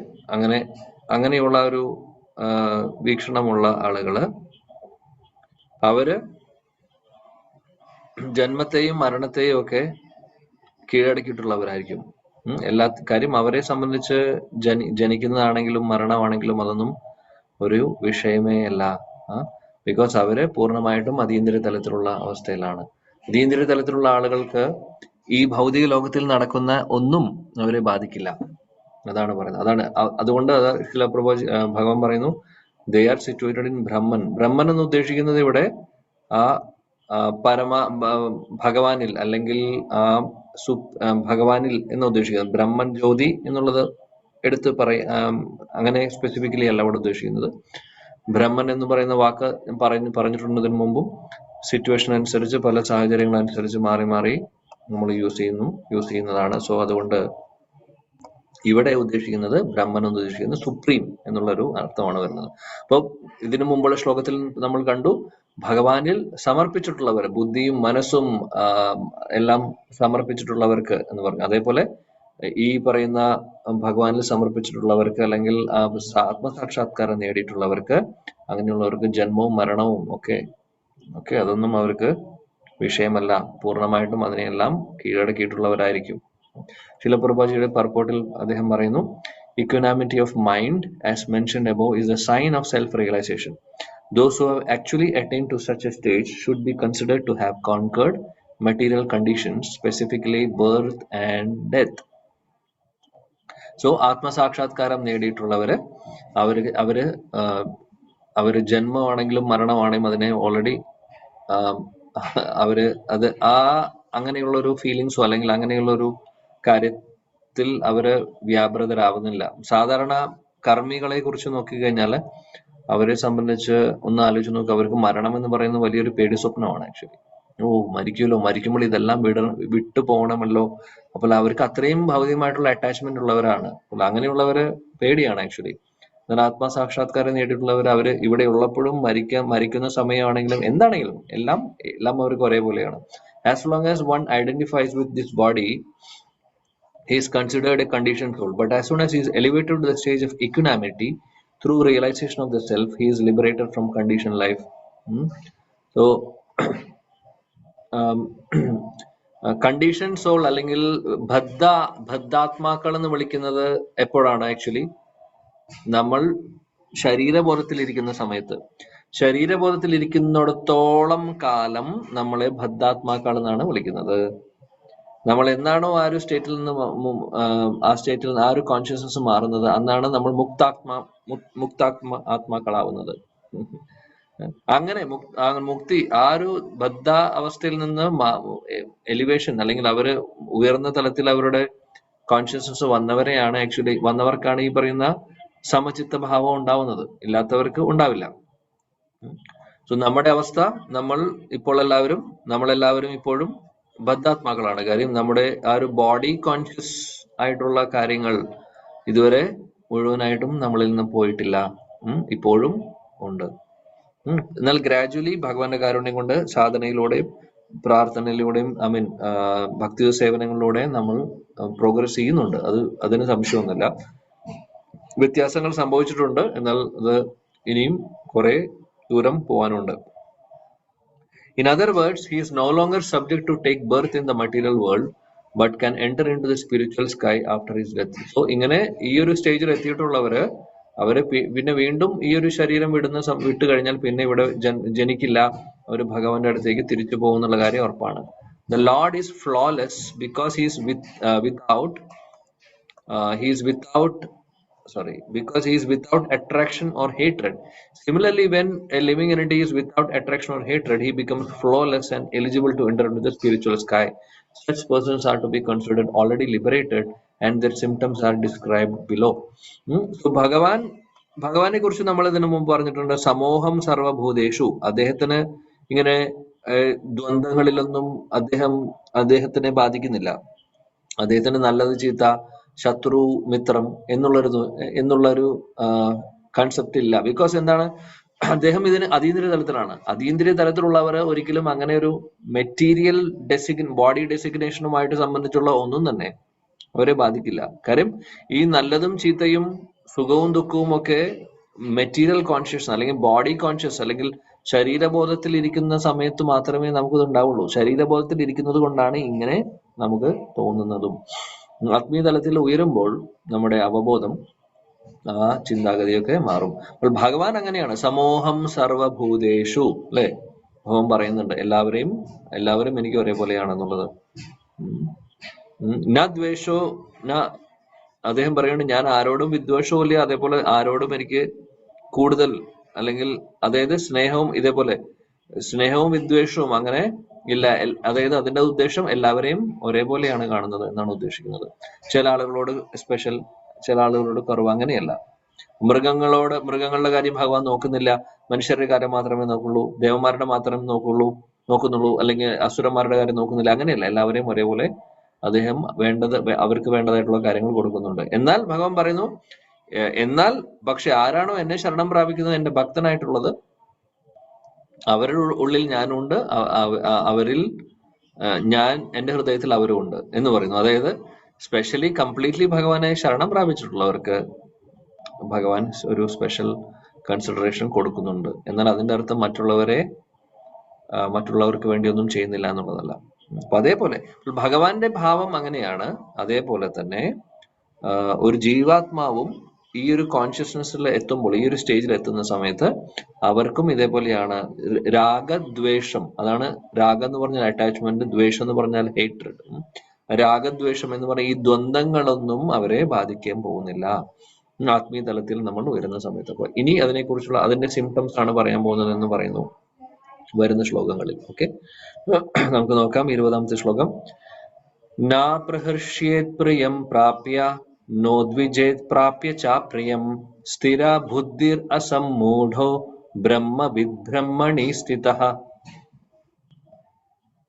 അങ്ങനെയുള്ള ഒരു വീക്ഷണമുള്ള ആളുകള്, അവര് ജന്മത്തെയും മരണത്തെയും ഒക്കെ കീഴടക്കിയിട്ടുള്ളവരായിരിക്കും. എല്ലാ കാര്യം അവരെ സംബന്ധിച്ച് ജനിക്കുന്നതാണെങ്കിലും മരണമാണെങ്കിലും അതൊന്നും ഒരു വിഷയമേ അല്ല. ബിക്കോസ് അവര് പൂർണ്ണമായിട്ടും അതീന്ദ്രിയ തലത്തിലുള്ള അവസ്ഥയിലാണ്. അതീന്ദ്രിയ തലത്തിലുള്ള ആളുകൾക്ക് ഈ ഭൗതിക ലോകത്തിൽ നടക്കുന്ന ഒന്നും അവരെ ബാധിക്കില്ല. അതാണ് പറയുന്നത്. അതുകൊണ്ട് ശില ഭഗവാൻ പറയുന്നു, they are situated in Brahman. Brahman എന്ന് ഉദ്ദേശിക്കുന്നത് ഇവിടെ ആ ഭഗവാനിൽ, അല്ലെങ്കിൽ ആ ഭഗവാനിൽ എന്ന് ഉദ്ദേശിക്കുന്നത്. ബ്രഹ്മൻ ജ്യോതി എന്നുള്ളത് എടുത്ത് അങ്ങനെ സ്പെസിഫിക്കലി അല്ല ഇവിടെ ഉദ്ദേശിക്കുന്നത്. ബ്രഹ്മൻ എന്ന് പറയുന്ന വാക്ക് പറഞ്ഞിട്ടുണ്ട് ഇതിനു മുമ്പും. സിറ്റുവേഷൻ അനുസരിച്ച്, പല സാഹചര്യങ്ങൾ അനുസരിച്ച് മാറി മാറി നമ്മൾ യൂസ് ചെയ്യുന്നതാണ്. സോ അതുകൊണ്ട് ഇവിടെ ഉദ്ദേശിക്കുന്നത്, ബ്രഹ്മൻ എന്ന് ഉദ്ദേശിക്കുന്നത് സുപ്രീം എന്നുള്ളൊരു അർത്ഥമാണ് വരുന്നത്. അപ്പോൾ ഇതിനു മുമ്പുള്ള ശ്ലോകത്തിൽ നമ്മൾ കണ്ടു, ഭഗവാനിൽ സമർപ്പിച്ചിട്ടുള്ളവർ, ബുദ്ധിയും മനസ്സും എല്ലാം സമർപ്പിച്ചിട്ടുള്ളവർക്ക് എന്ന് പറഞ്ഞു. അതേപോലെ ഈ പറയുന്ന ഭഗവാനിൽ സമർപ്പിച്ചിട്ടുള്ളവർക്ക്, അല്ലെങ്കിൽ ആത്മസാക്ഷാത്കാരം നേടിയിട്ടുള്ളവർക്ക്, അങ്ങനെയുള്ളവർക്ക് ജന്മവും മരണവും ഒക്കെ അതൊന്നും അവർക്ക് വിഷയമല്ല. പൂർണ്ണമായിട്ടും അതിനെയെല്ലാം കീഴടക്കിയിട്ടുള്ളവരായിരിക്കും. ശില പ്രഭുപാദിയുടെ പർപ്പോട്ടിൽ അദ്ദേഹം പറയുന്നു, equanimity of mind as mentioned above is a sign of self-realization. Those who have actually attained to such a stage should be considered to have conquered material conditions, specifically birth and death. So ആത്മസാക്ഷാത്കാരം നേടിയിട്ടുള്ളവര് അവര് ജന്മമാണെങ്കിലും മരണമാണെങ്കിലും അതിനെ already അത് അങ്ങനെയുള്ളൊരു ഫീലിങ്സോ അല്ലെങ്കിൽ അങ്ങനെയുള്ളൊരു കാര്യത്തിൽ അവര് വ്യാപൃതരാവുന്നില്ല. സാധാരണ കർമ്മികളെ കുറിച്ച് നോക്കിക്കഴിഞ്ഞാൽ അവരെ സംബന്ധിച്ച് ഒന്ന് ആലോചിച്ച് നോക്കുക, അവർക്ക് മരണം എന്ന് പറയുന്നത് വലിയൊരു പേടി സ്വപ്നമാണ് ആക്ച്വലി. മരിക്കുമ്പോൾ ഇതെല്ലാം വിട്ടു പോകണമല്ലോ. അപ്പോൾ അവർക്ക് അത്രയും ഭൗതികമായിട്ടുള്ള അറ്റാച്ച്മെന്റ് ഉള്ളവരാണ്. അപ്പോൾ അങ്ങനെയുള്ളവര് പേടിയാണ് ആക്ച്വലി. എന്നാൽ ആത്മസാക്ഷാത്കാരം നേടിയിട്ടുള്ളവർ അവര് ഇവിടെ ഉള്ളപ്പോഴും മരിക്കുന്ന സമയമാണെങ്കിലും എന്താണെങ്കിലും എല്ലാം അവർക്ക് ഒരേപോലെയാണ്. As long as one identifies with this body, he is considered a conditioned soul. But as soon as he is elevated to the stage of equanimity through realization of the self, he is liberated from conditioned life. So conditioned soul അല്ലെങ്കിൽ ബദ്ധാത്മാക്കൾ എന്ന് വിളിക്കുന്നത് എപ്പോഴാണ്? Actually നമ്മൾ ശരീരബോധത്തിൽ ഇരിക്കുന്ന സമയത്ത്. ശരീരബോധത്തിൽ ഇരിക്കുന്നിടത്തോളം കാലം നമ്മളെ ബദ്ധാത്മാക്കൾ എന്നാണ് വിളിക്കുന്നത്. നമ്മൾ എന്നാണോ ആ ഒരു സ്റ്റേറ്റിൽ നിന്ന് ആ ഒരു കോൺഷ്യസ്നസ് മാറുന്നത്, അന്നാണ് നമ്മൾ ആത്മാക്കളാവുന്നത്. അങ്ങനെ മുക്തി, ആ ഒരു ബദ്ധ അവസ്ഥയിൽ നിന്ന് എലിവേഷൻ, അല്ലെങ്കിൽ അവര് ഉയർന്ന തലത്തിൽ അവരുടെ കോൺഷ്യസ്നസ് വന്നവർക്കാണ് ഈ പറയുന്ന സമചിത്ത ഭാവം ഉണ്ടാവുന്നത്. ഇല്ലാത്തവർക്ക് ഉണ്ടാവില്ല. സോ നമ്മുടെ അവസ്ഥ, നമ്മളെല്ലാവരും ഇപ്പോഴും ബദ്ധാത്മാക്കളാണ്. കാര്യം നമ്മുടെ ആ ഒരു ബോഡി കോൺഷ്യസ് ആയിട്ടുള്ള കാര്യങ്ങൾ ഇതുവരെ മുഴുവനായിട്ടും നമ്മളിൽ നിന്ന് പോയിട്ടില്ല, ഇപ്പോഴും ഉണ്ട്. എന്നാൽ ഗ്രാജുവലി ഭഗവാന്റെ കാരുണ്യം കൊണ്ട് സാധനയിലൂടെയും പ്രാർത്ഥനയിലൂടെയും ഭക്തി സേവനങ്ങളിലൂടെയും നമ്മൾ പ്രോഗ്രസ് ചെയ്യുന്നുണ്ട്. അതിന് സംശയമൊന്നുമില്ല. വ്യത്യാസങ്ങൾ സംഭവിച്ചിട്ടുണ്ട്, എന്നാൽ അത് ഇനിയും കുറെ ദൂരം പോവാനുണ്ട്. In other words, he is no longer subject to take birth in the material world, but can enter into the spiritual sky after his death. So ഇങ്ങനെ ഈ ഒരു സ്റ്റേജിൽ എത്തിയിട്ടുള്ളവര് പിന്നെ വീണ്ടും ഈ ഒരു ശരീരം വിട്ടു കഴിഞ്ഞാൽ പിന്നെ ഇവിടെ ജനിക്കില്ല. അവര് ഭഗവാന്റെ അടുത്തേക്ക് തിരിച്ചു പോകുന്നുള്ള കാര്യം ഉറപ്പാണ്. The Lord is flawless because he is without attraction or hatred. Similarly, when a living entity is without attraction or hatred, he becomes flawless and eligible to enter into the spiritual sky. Such persons are to be considered already liberated, and their symptoms are described below. So ഭഗവാനെ കുറിച്ച് നമ്മൾ ഇതിനു മുമ്പ് പറഞ്ഞിട്ടുണ്ട്. സമോഹം സർവഭൂതേഷു. അദ്ദേഹത്തിന് ഇങ്ങനെ ദ്വന്ദ്ങ്ങളിലൊന്നും അദ്ദേഹത്തിനെ ബാധിക്കുന്നില്ല. അദ്ദേഹത്തിന് നല്ലത് ചീത്ത, ശത്രു മിത്രം എന്നുള്ളൊരു കൺസെപ്റ്റ് ഇല്ല. ബിക്കോസ് എന്താണ്, അദ്ദേഹം ഇതിന് അതീന്ദ്രിയ തലത്തിലാണ്. അതീന്ദ്രിയ തലത്തിലുള്ളവർ ഒരിക്കലും അങ്ങനെ ഒരു മെറ്റീരിയൽ ബോഡി ഡെസിഗ്നേഷനുമായിട്ട് സംബന്ധിച്ചുള്ള ഒന്നും തന്നെ അവരെ ബാധിക്കില്ല. കാര്യം ഈ നല്ലതും ചീത്തയും സുഖവും ദുഃഖവും ഒക്കെ മെറ്റീരിയൽ കോൺഷ്യസ് അല്ലെങ്കിൽ ബോഡി കോൺഷ്യസ് അല്ലെങ്കിൽ ശരീരബോധത്തിൽ ഇരിക്കുന്ന സമയത്ത് മാത്രമേ നമുക്കിത് ഉണ്ടാവുള്ളൂ. ശരീരബോധത്തിൽ ഇരിക്കുന്നത് കൊണ്ടാണ് ഇങ്ങനെ നമുക്ക് തോന്നുന്നതും. ആത്മീയ തലത്തിൽ ഉയരുമ്പോൾ നമ്മുടെ അവബോധം ആ ചിന്താഗതിയൊക്കെ മാറും. അപ്പോൾ ഭഗവാൻ അങ്ങനെയാണ്, സമോഹം സർവഭൂതേഷു അല്ലെ, ഭഗവാൻ പറയുന്നുണ്ട് എല്ലാവരും എനിക്ക് ഒരേപോലെയാണെന്നുള്ളത്. ന ദ്വേഷോ ന, അദ്ദേഹം പറയുന്നുണ്ട് ഞാൻ ആരോടും വിദ്വേഷവും ഇല്ല, അതേപോലെ ആരോടും എനിക്ക് കൂടുതൽ അല്ലെങ്കിൽ അതായത് സ്നേഹവും വിദ്വേഷവും അങ്ങനെ ഇല്ല. അതായത് അതിന്റെ ഉദ്ദേശം എല്ലാവരെയും ഒരേപോലെയാണ് കാണുന്നത് എന്നാണ് ഉദ്ദേശിക്കുന്നത്. ചില ആളുകളോട് സ്പെഷ്യൽ, ചില ആളുകളോട് കുറവ്, അങ്ങനെയല്ല. മൃഗങ്ങളുടെ കാര്യം ഭഗവാൻ നോക്കുന്നില്ല, മനുഷ്യരുടെ കാര്യം മാത്രമേ നോക്കുള്ളൂ, ദേവന്മാരുടെ മാത്രമേ നോക്കുന്നുള്ളൂ, അല്ലെങ്കിൽ അസുരന്മാരുടെ കാര്യം നോക്കുന്നില്ല, അങ്ങനെയല്ല. എല്ലാവരെയും ഒരേപോലെ അദ്ദേഹം അവർക്ക് വേണ്ടതായിട്ടുള്ള കാര്യങ്ങൾ കൊടുക്കുന്നുണ്ട്. എന്നാൽ ഭഗവാൻ പറയുന്നു, പക്ഷെ ആരാണോ എന്നെ ശരണം പ്രാപിക്കുന്നത്, എന്റെ ഭക്തനായിട്ടുള്ളത്, അവരുടെ ഉള്ളിൽ ഞാനുണ്ട്, അവരിൽ ഞാൻ, എന്റെ ഹൃദയത്തിൽ അവരും ഉണ്ട് എന്ന് പറയുന്നു. അതായത് സ്പെഷ്യലി കംപ്ലീറ്റ്ലി ഭഗവാനെ ശരണം പ്രാപിച്ചിട്ടുള്ളവർക്ക് ഭഗവാൻ ഒരു സ്പെഷ്യൽ കൺസിഡറേഷൻ കൊടുക്കുന്നുണ്ട്. എന്നാൽ അതിന്റെ അർത്ഥം മറ്റുള്ളവർക്ക് വേണ്ടിയൊന്നും ചെയ്യുന്നില്ല എന്നുള്ളതല്ല. അപ്പൊ അതേപോലെ ഭഗവാന്റെ ഭാവം അങ്ങനെയാണ്. അതേപോലെ തന്നെ ഒരു ജീവാത്മാവും ഈ ഒരു കോൺഷ്യസ്നെസ്സിൽ എത്തുമ്പോൾ, ഈ ഒരു സ്റ്റേജിൽ എത്തുന്ന സമയത്ത് അവർക്കും ഇതേപോലെയാണ്. രാഗദ്വേഷം, അതാണ് രാഗം എന്ന് പറഞ്ഞാൽ അറ്റാച്ച്മെന്റ്, ദ്വേഷം എന്ന് പറഞ്ഞാൽ ഹേറ്റ്രഡ്. രാഗദ്വേഷം എന്ന് പറഞ്ഞ ഈ ദ്വന്ദ്ങ്ങളൊന്നും അവരെ ബാധിക്കാൻ പോകുന്നില്ല ആത്മീയ തലത്തിൽ നമ്മൾ വരുന്ന സമയത്ത്. അപ്പൊ ഇനി അതിനെക്കുറിച്ചുള്ള അതിന്റെ സിംറ്റംസ് ആണ് പറയാൻ പോകുന്നത് എന്ന് പറയുന്നു വരുന്ന ശ്ലോകങ്ങളിൽ. ഓക്കെ, നമുക്ക് നോക്കാം 20ാമത്തെ ശ്ലോകം. നാ പ്രഹർഷ്യേത് പ്രിയം പ്രാപ്യ നോദ്വിജേത് പ്രാപ്യ ചാപ്രിയം സ്ഥിര ബുദ്ധിർ അസമ്മൂഢോ ബ്രഹ്മവിദ് ബ്രഹ്മണി സ്ഥിതഃ.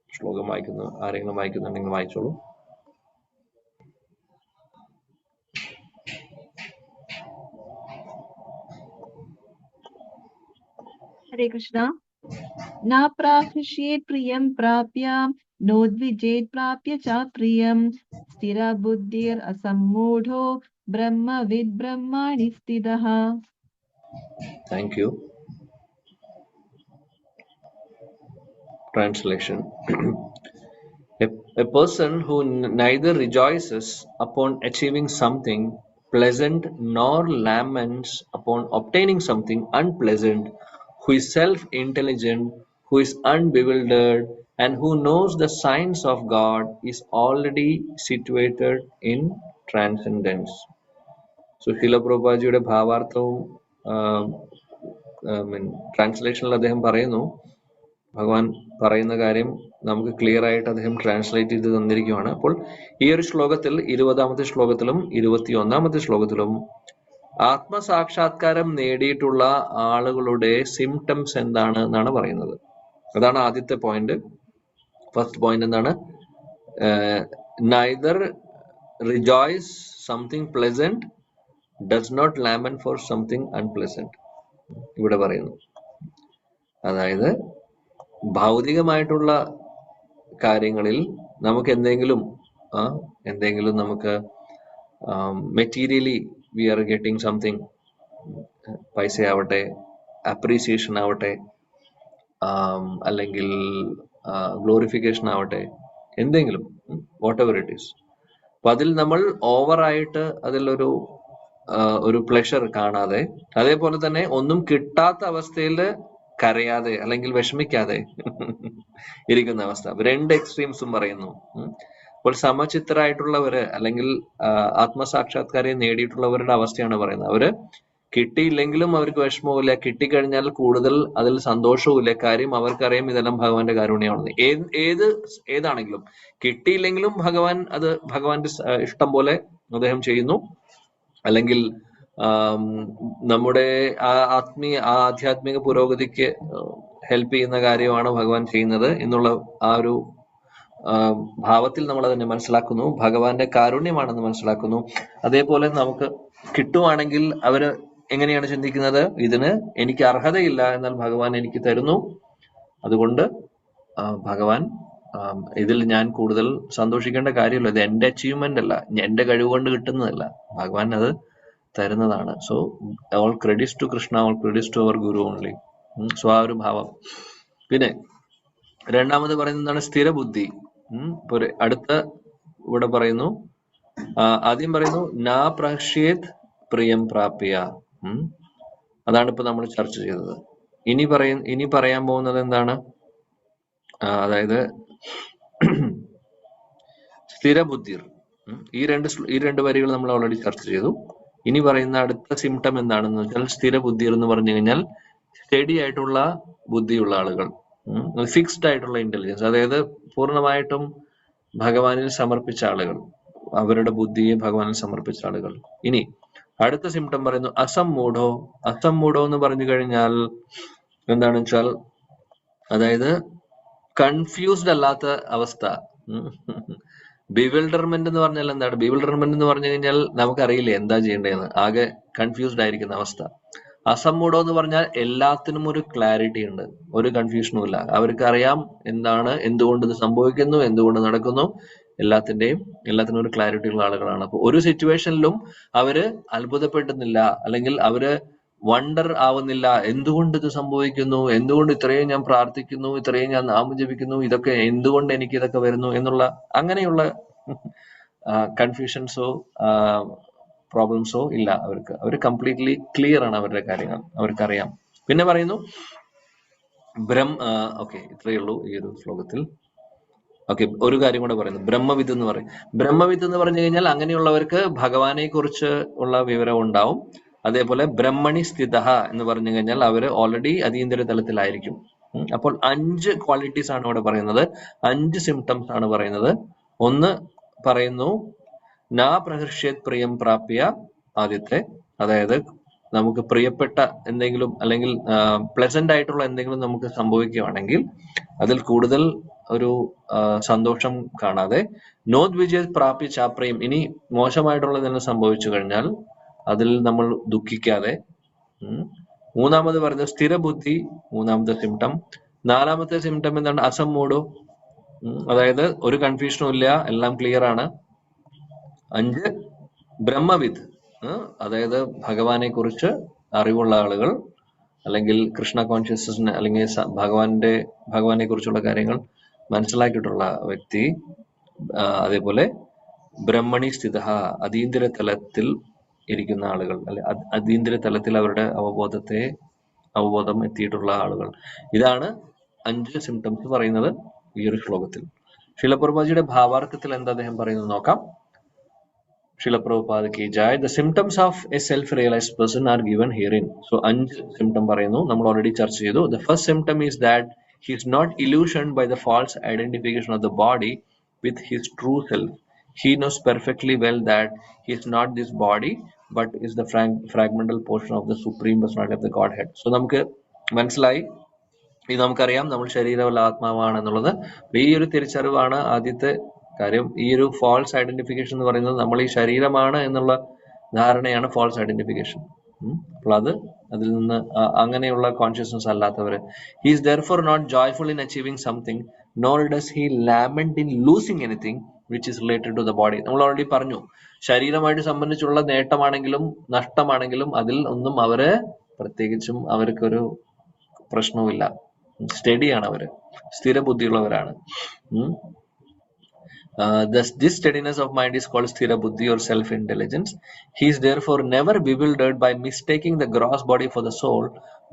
ശ്ലോകം വായിക്കുന്നു, ആരെങ്കിലും വായിക്കുന്നുണ്ടെങ്കിൽ വായിച്ചോളൂ. ഹരേ കൃഷ്ണ. न प्राहृष्येत् प्रियं प्राप्य नोद्विजेत् प्राप्य च प्रियं स्थिरबुद्धिरसम्मूढो ब्रह्मविद् ब्रह्मणि स्थितः. Thank you. Translation. A person who neither rejoices upon achieving something pleasant nor laments upon obtaining something unpleasant, who is self-intelligent, who is unbewildered, and who knows the signs of God, is already situated in transcendence. So Srila Prabhupada ഭാവാർത്ഥവും ട്രാൻസ്ലേഷനിൽ അദ്ദേഹം പറയുന്നു, ഭഗവാൻ പറയുന്ന കാര്യം നമുക്ക് clear ആയിട്ട് അദ്ദേഹം translate ചെയ്ത് തന്നിരിക്കുകയാണ്. അപ്പോൾ ഈ ഒരു ശ്ലോകത്തിൽ 20ാമത്തെ ശ്ലോകത്തിലും 21ാമത്തെ ശ്ലോകത്തിലും ആത്മസാക്ഷാത്കാരം നേടിയിട്ടുള്ള ആളുകളുടെ സിംറ്റംസ് എന്താണ് എന്നാണ് പറയുന്നത്. അതാണ് ആദ്യത്തെ പോയിന്റ്. ഫസ്റ്റ് പോയിന്റ് എന്താണ്? Neither rejoices something pleasant, does not lament for something unpleasant. ഇവിടെ പറയുന്നു, അതായത് ഭൗതികമായിട്ടുള്ള കാര്യങ്ങളിൽ നമുക്ക് എന്തെങ്കിലും നമുക്ക് materially we are getting something, പൈസ ആവട്ടെ, അപ്രീസിയേഷൻ ആവട്ടെ, അല്ലെങ്കിൽ ഗ്ലോറിഫിക്കേഷൻ ആവട്ടെ, എന്തെങ്കിലും വാട്ട് എവർ ഇറ്റ് ഈസ്. അപ്പൊ അതിൽ നമ്മൾ ഓവറായിട്ട് അതിലൊരു പ്ലഷർ കാണാതെ, അതേപോലെ തന്നെ ഒന്നും കിട്ടാത്ത അവസ്ഥയിൽ കരയാതെ അല്ലെങ്കിൽ വിഷമിക്കാതെ ഇരിക്കുന്ന അവസ്ഥ. രണ്ട് എക്സ്ട്രീംസും പറയുന്നു. അപ്പോൾ സമചിത്തരായിട്ടുള്ളവര് അല്ലെങ്കിൽ ആത്മസാക്ഷാത്കാരം നേടിയിട്ടുള്ളവരുടെ അവസ്ഥയാണ് പറയുന്നത്. അവര് കിട്ടിയില്ലെങ്കിലും അവർക്ക് വിഷമവുമില്ല, കിട്ടിക്കഴിഞ്ഞാൽ കൂടുതൽ അതിൽ സന്തോഷവുമില്ല. കാര്യം അവർക്കറിയാം ഇതെല്ലാം ഭഗവാന്റെ കാരുണ്യമാണെന്ന്. ഏതാണെങ്കിലും കിട്ടിയില്ലെങ്കിലും അത് ഭഗവാന്റെ ഇഷ്ടം പോലെ അദ്ദേഹം ചെയ്യുന്നു. അല്ലെങ്കിൽ നമ്മുടെ ആധ്യാത്മിക പുരോഗതിക്ക് ഹെൽപ്പ് ചെയ്യുന്ന കാര്യമാണ് ഭഗവാൻ ചെയ്യുന്നത് എന്നുള്ള ആ ഒരു ഭാവത്തിൽ നമ്മൾ അതിനെ മനസ്സിലാക്കുന്നു. ഭഗവാന്റെ കാരുണ്യമാണെന്ന് മനസ്സിലാക്കുന്നു. അതേപോലെ നമുക്ക് കിട്ടുവാണെങ്കിൽ അവര് എങ്ങനെയാണ് ചിന്തിക്കുന്നത്? ഇതിന് എനിക്ക് അർഹതയില്ല, എന്നാൽ ഭഗവാൻ എനിക്ക് തരുന്നു, അതുകൊണ്ട് ഭഗവാൻ ഇതിൽ ഞാൻ കൂടുതൽ സന്തോഷിക്കേണ്ട കാര്യമില്ല. ഇത് എന്റെ അച്ചീവ്മെന്റ് അല്ല, എന്റെ കഴിവ് കൊണ്ട് കിട്ടുന്നതല്ല, ഭഗവാൻ അത് തരുന്നതാണ്. So all credits to Krishna, all credits to our guru only. So ആ ഒരു ഭാവം. പിന്നെ രണ്ടാമത് പറയുന്നതാണ് സ്ഥിരബുദ്ധി. അടുത്ത ഇവിടെ പറയുന്നു, ആദ്യം പറയുന്നു നാ പ്രഹ്ഷ്യേത് പ്രിയം പ്രാപ്യ. അതാണ് ഇപ്പൊ നമ്മൾ ചർച്ച ചെയ്തത്. ഇനി പറയാൻ പോകുന്നത് എന്താണ്? അതായത് സ്ഥിരബുദ്ധിർ. ഈ രണ്ട് വരികൾ നമ്മൾ ഓൾറെഡി ചർച്ച ചെയ്തു. ഇനി പറയുന്ന അടുത്ത സിംറ്റം എന്താണെന്ന് വെച്ചാൽ സ്ഥിരബുദ്ധിർ എന്ന് പറഞ്ഞു കഴിഞ്ഞാൽ സ്റ്റഡി ആയിട്ടുള്ള ബുദ്ധിയുള്ള ആളുകൾ, ഫിക്സ്ഡ് ആയിട്ടുള്ള ഇന്റലിജൻസ്, അതായത് പൂർണ്ണമായിട്ടും ഭഗവാനിൽ സമർപ്പിച്ച ആളുകൾ, അവരുടെ ബുദ്ധിയെ ഭഗവാനിൽ സമർപ്പിച്ച ആളുകൾ. ഇനി അടുത്ത സിംറ്റം പറയുന്നു അസമ്മൂഢോ. അസമ്മൂഢോ എന്ന് പറഞ്ഞു കഴിഞ്ഞാൽ എന്താണെന്ന് വെച്ചാൽ അതായത് കൺഫ്യൂസ്ഡ് അല്ലാത്ത അവസ്ഥ. ബിവിൽഡർമെന്റ് എന്ന് പറഞ്ഞാൽ എന്താണ്? ബിവിൽഡർമെന്റ് എന്ന് പറഞ്ഞു കഴിഞ്ഞാൽ നമുക്കറിയില്ല എന്താ ചെയ്യേണ്ടതെന്ന്, ആകെ കൺഫ്യൂസ്ഡ് ആയിരിക്കുന്ന അവസ്ഥ. അസമ്മൂഢോ എന്ന് പറഞ്ഞാൽ എല്ലാത്തിനും ഒരു ക്ലാരിറ്റി ഉണ്ട്, ഒരു കൺഫ്യൂഷനും ഇല്ല. അവർക്ക് അറിയാം എന്താണ്, എന്തുകൊണ്ട് ഇത് സംഭവിക്കുന്നു, എന്തുകൊണ്ട് നടക്കുന്നു, എല്ലാത്തിനും ഒരു ക്ലാരിറ്റി ഉള്ള ആളുകളാണ്. അപ്പൊ ഒരു സിറ്റുവേഷനിലും അവര് അത്ഭുതപ്പെടുന്നില്ല, അല്ലെങ്കിൽ അവര് വണ്ടർ ആവുന്നില്ല, എന്തുകൊണ്ട് ഇത് സംഭവിക്കുന്നു, എന്തുകൊണ്ട് ഇത്രയും ഞാൻ പ്രാർത്ഥിക്കുന്നു, ഇത്രയും ഞാൻ നാമം ജപിക്കുന്നു, ഇതൊക്കെ എന്തുകൊണ്ട് എനിക്ക് ഇതൊക്കെ വരുന്നു എന്നുള്ള അങ്ങനെയുള്ള കൺഫ്യൂഷൻസോ പ്രോബ്ലംസോ ഇല്ല അവർക്ക്. അവർ കംപ്ലീറ്റ്ലി ക്ലിയർ ആണ് അവരുടെ കാര്യങ്ങൾ, അവർക്കറിയാം. പിന്നെ പറയുന്നു ഓക്കെ, ഇത്രയേ ഉള്ളൂ ഈ ഒരു ശ്ലോകത്തിൽ. ഓക്കെ, ഒരു കാര്യം കൂടെ പറയുന്നു, ബ്രഹ്മവിദ് എന്ന് പറയും. ബ്രഹ്മവിദ് എന്ന് പറഞ്ഞു കഴിഞ്ഞാൽ അങ്ങനെയുള്ളവർക്ക് ഭഗവാനെ കുറിച്ച് ഉള്ള വിവരം ഉണ്ടാവും. അതേപോലെ ബ്രഹ്മണി സ്ഥിത എന്ന് പറഞ്ഞു കഴിഞ്ഞാൽ അവര് ഓൾറെഡി അതീന്ദ്രിയ തലത്തിലായിരിക്കും. അപ്പോൾ 5 ക്വാളിറ്റീസ് ആണ് ഇവിടെ പറയുന്നത്, 5 സിംറ്റംസ് ആണ് പറയുന്നത്. ഒന്ന് പറയുന്നു നാ പ്രഹർഷ്യത് പ്രിയം പ്രാപ്യ. ആദ്യത്തെ, അതായത് നമുക്ക് പ്രിയപ്പെട്ട എന്തെങ്കിലും അല്ലെങ്കിൽ പ്ലസന്റ് ആയിട്ടുള്ള എന്തെങ്കിലും നമുക്ക് സംഭവിക്കുകയാണെങ്കിൽ അതിൽ കൂടുതൽ ഒരു സന്തോഷം കാണാതെ, നോദ് വിജയ പ്രാപ്യ ചാപ്രയും, ഇനി മോശമായിട്ടുള്ളതെല്ലാം സംഭവിച്ചു കഴിഞ്ഞാൽ അതിൽ നമ്മൾ ദുഃഖിക്കാതെ. മൂന്നാമത് പറയുന്നത് സ്ഥിരബുദ്ധി, മൂന്നാമത്തെ സിംറ്റം. നാലാമത്തെ സിംറ്റം എന്താണ്? അസമ്മൂഢോ, അതായത് ഒരു കൺഫ്യൂഷനും ഇല്ല, എല്ലാം ക്ലിയർ ആണ്. 5 ബ്രഹ്മവിദ്, അതായത് ഭഗവാനെ കുറിച്ച് അറിവുള്ള ആളുകൾ, അല്ലെങ്കിൽ കൃഷ്ണ കോൺഷ്യസ്നസ്, അല്ലെങ്കിൽ ഭഗവാനെ കുറിച്ചുള്ള കാര്യങ്ങൾ മനസ്സിലാക്കിയിട്ടുള്ള വ്യക്തി. അതേപോലെ ബ്രഹ്മണി സ്ഥിത, അതീന്ദ്രിയ തലത്തിൽ ഇരിക്കുന്ന ആളുകൾ, അല്ലെ അതീന്ദ്രിയ തലത്തിൽ അവരുടെ അവബോധം എത്തിയിട്ടുള്ള ആളുകൾ. ഇതാണ് 5 സിംറ്റംസ് പറയുന്നത് ഈ ഒരു ശ്ലോകത്തിൽ. ശ്രീല പ്രഭുപാദിയുടെ ഭാവാർത്ഥത്തിൽ എന്താ അദ്ദേഹം പറയുന്നത് നോക്കാം. ശ്രീല പ്രഭുപാദ കി ജയ്. The symptoms of a self realised person are given herein. So 5 symptom പറയുന്നു, നമ്മൾ ഓൾറെഡി ചർച്ച ചെയ്തു. The first symptom is that he is not illusioned by the false identification of the body with his true self. He knows perfectly well that he is not this body but is the fragmental portion of the supreme personality of the Godhead. So നമുക്ക് മനസ്സിലായി, ഇത് നമുക്കറിയാം നമ്മൾ ശരീരമല്ല ആത്മാവാണ് എന്നുള്ളത്. ഈ ഒരു തിരിച്ചറിവാണ് ആദ്യത്തെ കാര്യം. ഈ ഒരു ഫാൾസ് ഐഡന്റിഫിക്കേഷൻ എന്ന് പറയുന്നത് നമ്മൾ ഈ ശരീരമാണ് എന്നുള്ള ധാരണയാണ് ഫാൾസ് ഐഡന്റിഫിക്കേഷൻ. അപ്പോൾ അതിൽ നിന്ന് അങ്ങനെയുള്ള കോൺഷ്യസ്നസ് അല്ലാത്തവര്. He is therefore not joyful in achieving something, nor does he lament in losing anything which is related to the body. നമ്മൾ ഓൾറെഡി പറഞ്ഞു, ശരീരമായിട്ട് സംബന്ധിച്ചുള്ള നേട്ടമാണെങ്കിലും നഷ്ടമാണെങ്കിലും അതിൽ ഒന്നും അവര് പ്രത്യേകിച്ചും അവർക്കൊരു പ്രശ്നവുമില്ല. സ്റ്റഡിയാണ് അവര്, സ്ഥിരബുദ്ധിയുള്ളവരാണ്. This steadiness of mind is called sthira buddhi or self-intelligence. He is therefore never bewildered by mistaking the gross body for the soul,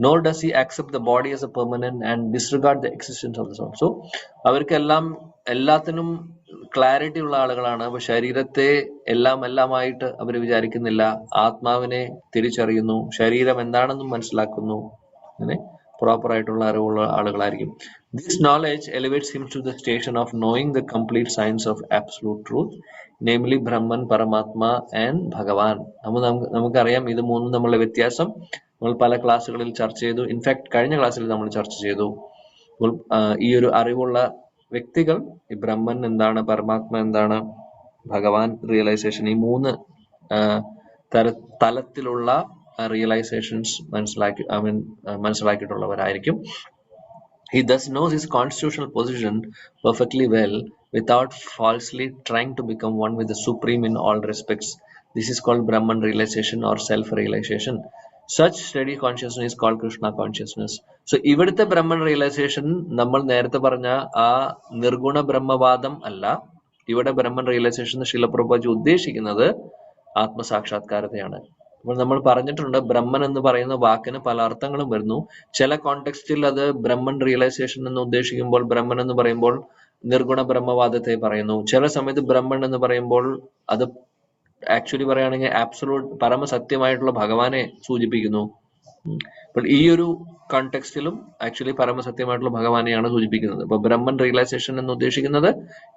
nor does he accept the body as a permanent and disregard the existence of the soul. So അവർക്ക് എല്ലാത്തിനും clarity ഉള്ള ആളുകളാണ്. അപ്പൊ ശരീരത്തെ എല്ലാമായിട്ട് അവർ വിചാരിക്കുന്നില്ല, ആത്മാവിനെ തിരിച്ചറിയുന്നു, ശരീരം എന്താണെന്നും മനസ്സിലാക്കുന്നു. അങ്ങനെ പ്രോപ്പർ ആയിട്ടുള്ള അറിവുള്ള ആളുകളായിരിക്കും. This knowledge elevates him to the station of knowing the complete science of absolute truth, namely Brahman, Paramatma and Bhagavan. നമുക്കറിയാം ഇത് മൂന്നും തമ്മിലുള്ള വ്യത്യാസം നമ്മൾ പല ക്ലാസ്സുകളിൽ ചർച്ച ചെയ്തു. ഇൻഫാക്ട് കഴിഞ്ഞ ക്ലാസ്സിൽ നമ്മൾ ചർച്ച ചെയ്തു. ഈ ഒരു അറിവുള്ള വ്യക്തികൾ, ഈ ബ്രഹ്മൻ എന്താണ്, പരമാത്മ എന്താണ്, ഭഗവാൻ റിയലൈസേഷൻ, ഈ 3 തലത്തിലുള്ള realisations മനസ്സിലാക്കിയിട്ടുള്ളവരായിരിക്കും. He thus knows his constitutional position perfectly well without falsely trying to become one with the Supreme in all respects. This is called Brahman realization or self-realization. Such steady consciousness is called Krishna consciousness. So ഇവിടുത്തെ Brahman realisation നമ്മൾ നേരത്തെ പറഞ്ഞ ആ നിർഗുണ ബ്രഹ്മവാദം അല്ല. ഇവിടെ Brahman realisation Srila പ്രഭുപാദി ഉദ്ദേശിക്കുന്നത് ആത്മസാക്ഷാത്കാരത്തെയാണ്. അപ്പോൾ നമ്മൾ പറഞ്ഞിട്ടുണ്ട് ബ്രഹ്മൻ എന്ന് പറയുന്ന വാക്കിന് പല അർത്ഥങ്ങളും വരുന്നു. ചില കോണ്ടെക്സ്റ്റിൽ അത് ബ്രഹ്മൻ റിയലൈസേഷൻ എന്ന് ഉദ്ദേശിക്കുമ്പോൾ ബ്രഹ്മൻ എന്ന് പറയുമ്പോൾ നിർഗുണ ബ്രഹ്മവാദത്തെ പറയുന്നു. ചില സമയത്ത് ബ്രഹ്മൻ എന്ന് പറയുമ്പോൾ അത് ആക്ച്വലി പറയുകയാണെങ്കിൽ ആബ്സലൂട്ട് പരമസത്യമായിട്ടുള്ള ഭഗവാനെ സൂചിപ്പിക്കുന്നു. അപ്പോൾ ഈ ഒരു കോണ്ടെക്സ്റ്റിലും ആക്ച്വലി പരമസത്യമായിട്ടുള്ള ഭഗവാനെയാണ് സൂചിപ്പിക്കുന്നത്. അപ്പൊ ബ്രഹ്മൻ റിയലൈസേഷൻ എന്ന് ഉദ്ദേശിക്കുന്നത്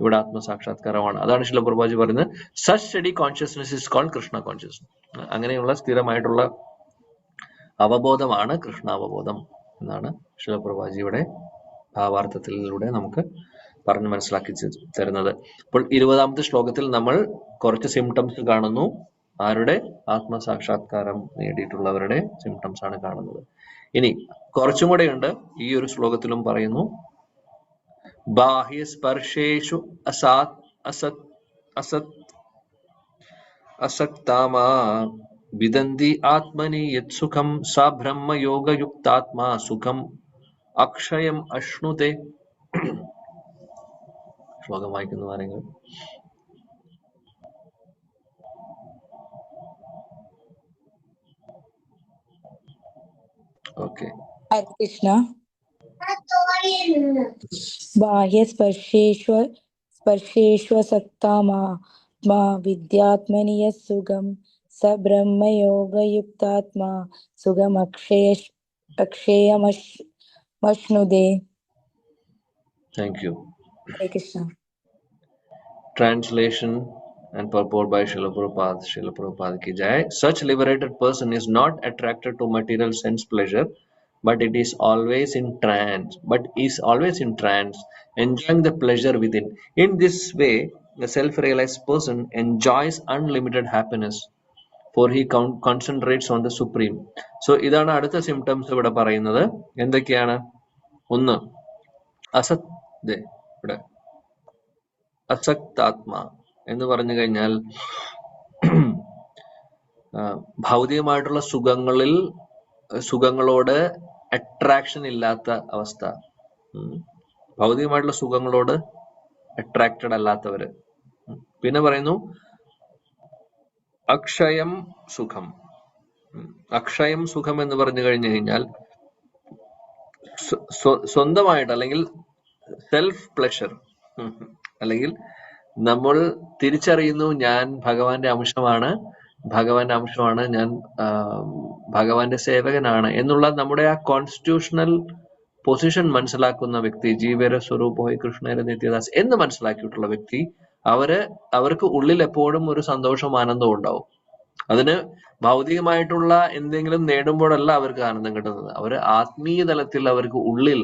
ഇവിടെ ആത്മസാക്ഷാത്കാരമാണ്. അതാണ് ശില പ്രഭുപാദി പറയുന്നത്, such steady consciousness is called Krishna consciousness. അങ്ങനെയുള്ള സ്ഥിരമായിട്ടുള്ള അവബോധമാണ് കൃഷ്ണാവബോധം എന്നാണ് ശില പ്രഭുപാദിയുടെ ഭാവാർത്ഥത്തിലൂടെ നമുക്ക് പറഞ്ഞ് മനസ്സിലാക്കി തരുന്നത്. അപ്പോൾ 20ാമത്തെ ശ്ലോകത്തിൽ നമ്മൾ കുറച്ച് സിംറ്റംസ് കാണുന്നു. ആരുടെ? ആത്മസാക്ഷാത്കാരം നേടിയിട്ടുള്ളവരുടെ സിംറ്റംസ് ആണ് കാണുന്നത്. ഇനി കുറച്ചും കൂടെയുണ്ട്. ഈ ഒരു ശ്ലോകത്തിലും പറയുന്നു, ബാഹ്യസ്പർശേഷു അസക്താമാ വിദന്തി ആത്മനി യത് സുഖം സ ബ്രഹ്മയോഗയുക്താത്മാ സുഖം അക്ഷയം അശ്നുതേ. ശ്ലോകം വായിക്കുന്നു ആരെങ്കിലും? ഓക്കെ. ഹരേ കൃഷ്ണ. ബാഹ്യസ്പർശേഷ്വസക്താമാ വിദ്യാത്മനി യസ്സുഖം സ ബ്രഹ്മയോഗയുക്താത്മാ സുഖമക്ഷയമശ്നുതേ. Thank you. Hare Krishna. Translation and purport by Srila Prabhupada. Srila Prabhupada ki jai. Such liberated person is not attracted to material sense pleasure, but is always in trance, enjoying the pleasure within. In this way, the self-realized person enjoys unlimited happiness, for he concentrates on the supreme. So ഇതാണ് അടുത്ത symptoms ഇവിടെ പറയുന്നത്. എന്തൊക്കെയാണ്? ഒന്ന്, ഇവിടെ അസക്താത്മ എന്ന് പറഞ്ഞു കഴിഞ്ഞാൽ ഭൗതികമായിട്ടുള്ള സുഖങ്ങളോട് അട്രാക്ഷൻ ഇല്ലാത്ത അവസ്ഥ. ഭൗതികമായിട്ടുള്ള സുഖങ്ങളോട് അട്രാക്റ്റഡ് അല്ലാത്തവര്. പിന്നെ പറയുന്നു അക്ഷയം സുഖം. അക്ഷയം സുഖം എന്ന് പറഞ്ഞു കഴിഞ്ഞു കഴിഞ്ഞാൽ സ്വന്തമായിട്ട് അല്ലെങ്കിൽ സെൽഫ് പ്ലഷർ, അല്ലെങ്കിൽ നമ്മൾ തിരിച്ചറിയുന്നു ഞാൻ ഭഗവാന്റെ അംശമാണ്, ഞാൻ ഭഗവാന്റെ സേവകനാണ് എന്നുള്ള നമ്മുടെ ആ കോൺസ്റ്റിറ്റ്യൂഷണൽ പൊസിഷൻ മനസ്സിലാക്കുന്ന വ്യക്തി, ജീവേര സ്വരൂപോയി കൃഷ്ണേര നിത്യദാസ് എന്ന് മനസ്സിലാക്കിയിട്ടുള്ള വ്യക്തി, അവർക്ക് ഉള്ളിൽ എപ്പോഴും ഒരു സന്തോഷവും ആനന്ദവും ഉണ്ടാവും. അതിന് ഭൗതികമായിട്ടുള്ള എന്തെങ്കിലും നേടുമ്പോഴല്ല അവർക്ക് ആനന്ദം കിട്ടുന്നത്. അവര് ആത്മീയ തലത്തിൽ അവർക്ക് ഉള്ളിൽ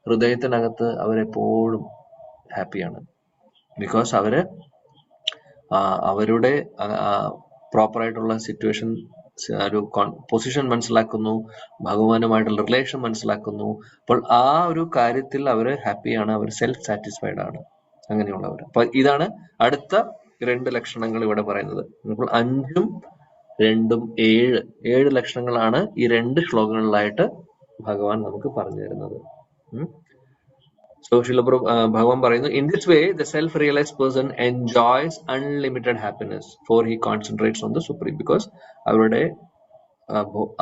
ഹൃദയത്തിനകത്ത് അവരെപ്പോഴും ഹാപ്പിയാണ്. ബിക്കോസ് അവരുടെ പ്രോപ്പറായിട്ടുള്ള സിറ്റുവേഷൻ, ഒരു പൊസിഷൻ മനസ്സിലാക്കുന്നു, ഭഗവാനുമായിട്ടുള്ള റിലേഷൻ മനസ്സിലാക്കുന്നു. അപ്പോൾ ആ ഒരു കാര്യത്തിൽ അവര് ഹാപ്പിയാണ്, അവർ സെൽഫ് സാറ്റിസ്ഫൈഡ് ആണ്, അങ്ങനെയുള്ളവർ. അപ്പൊ ഇതാണ് അടുത്ത 2 ലക്ഷണങ്ങൾ ഇവിടെ പറയുന്നത്. അപ്പോൾ 5ഉം 2ഉം 7 ലക്ഷണങ്ങളാണ് ഈ 2 ശ്ലോകങ്ങളിലായിട്ട് ഭഗവാൻ നമുക്ക് പറഞ്ഞു തരുന്നത്. So ഭഗവാൻ പറയുന്നു, in this way the self-realized person enjoys unlimited happiness, for he concentrates on the supreme. Because അവരുടെ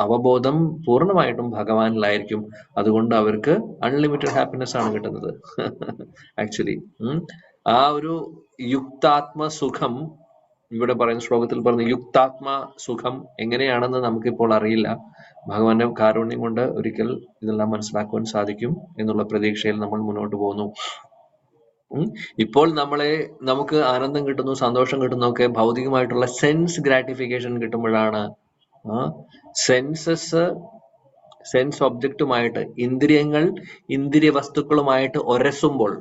അവബോധം പൂർണ്ണമായിട്ടും ഭഗവാനിലായിരിക്കും. അതുകൊണ്ട് അവർക്ക് അൺലിമിറ്റഡ് ഹാപ്പിനെസ് ആണ് കിട്ടുന്നത്. ആക്ച്വലി ആ ഒരു യുക്താത്മ സുഖം ഇവിടെ പറയുന്ന ശ്ലോകത്തിൽ പറയുന്ന യുക്താത്മ സുഖം എങ്ങനെയാണെന്ന് നമുക്കിപ്പോൾ അറിയില്ല. ഭഗവാന്റെ കാരുണ്യം കൊണ്ട് ഒരിക്കൽ ഇതെല്ലാം മനസ്സിലാക്കുവാൻ സാധിക്കും എന്നുള്ള പ്രതീക്ഷയിൽ നമ്മൾ മുന്നോട്ട് പോകുന്നു. ഇപ്പോൾ നമുക്ക് ആനന്ദം കിട്ടുന്നു, സന്തോഷം കിട്ടുന്നു ഒക്കെ ഭൗതികമായിട്ടുള്ള സെൻസ് ഗ്രാറ്റിഫിക്കേഷൻ കിട്ടുമ്പോഴാണ്. സെൻസ് ഒബ്ജക്റ്റുമായിട്ട് ഇന്ദ്രിയങ്ങൾ ഇന്ദ്രിയ വസ്തുക്കളുമായിട്ട് ഒരസുമ്പോൾ,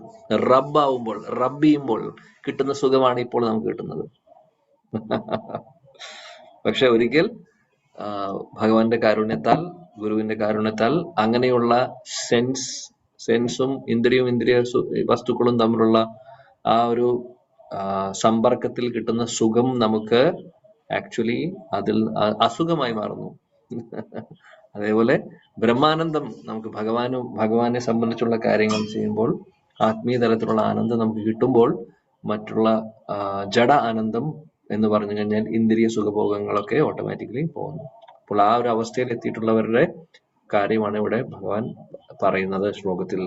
റബ്ബ് ചെയ്യുമ്പോൾ കിട്ടുന്ന സുഖമാണ് ഇപ്പോൾ നമുക്ക് കിട്ടുന്നത്. പക്ഷെ ഒരിക്കൽ ഭഗവാന്റെ കാരുണ്യത്താൽ, ഗുരുവിന്റെ കാരുണ്യത്താൽ അങ്ങനെയുള്ള സെൻസും ഇന്ദ്രിയ വസ്തുക്കളും തമ്മിലുള്ള ആ ഒരു സമ്പർക്കത്തിൽ കിട്ടുന്ന സുഖം നമുക്ക് ആക്ച്വലി അതിൽ അസുഖമായി മാറുന്നു. അതേപോലെ ബ്രഹ്മാനന്ദം നമുക്ക് ഭഗവാനെ സംബന്ധിച്ചുള്ള കാര്യങ്ങൾ ചെയ്യുമ്പോൾ ആത്മീയ തലത്തിലുള്ള ആനന്ദം നമുക്ക് കിട്ടുമ്പോൾ മറ്റുള്ള ജഡ ആനന്ദം എന്ന് പറഞ്ഞു കഴിഞ്ഞാൽ ഇന്ദ്രിയ സുഖഭോഗങ്ങളൊക്കെ ഓട്ടോമാറ്റിക്കലി പോകുന്നു. അപ്പോൾ ആ ഒരു അവസ്ഥയിൽ എത്തിയിട്ടുള്ളവരുടെ കാര്യമാണ് ഇവിടെ ഭഗവാൻ പറയുന്നത് ശ്ലോകത്തിൽ.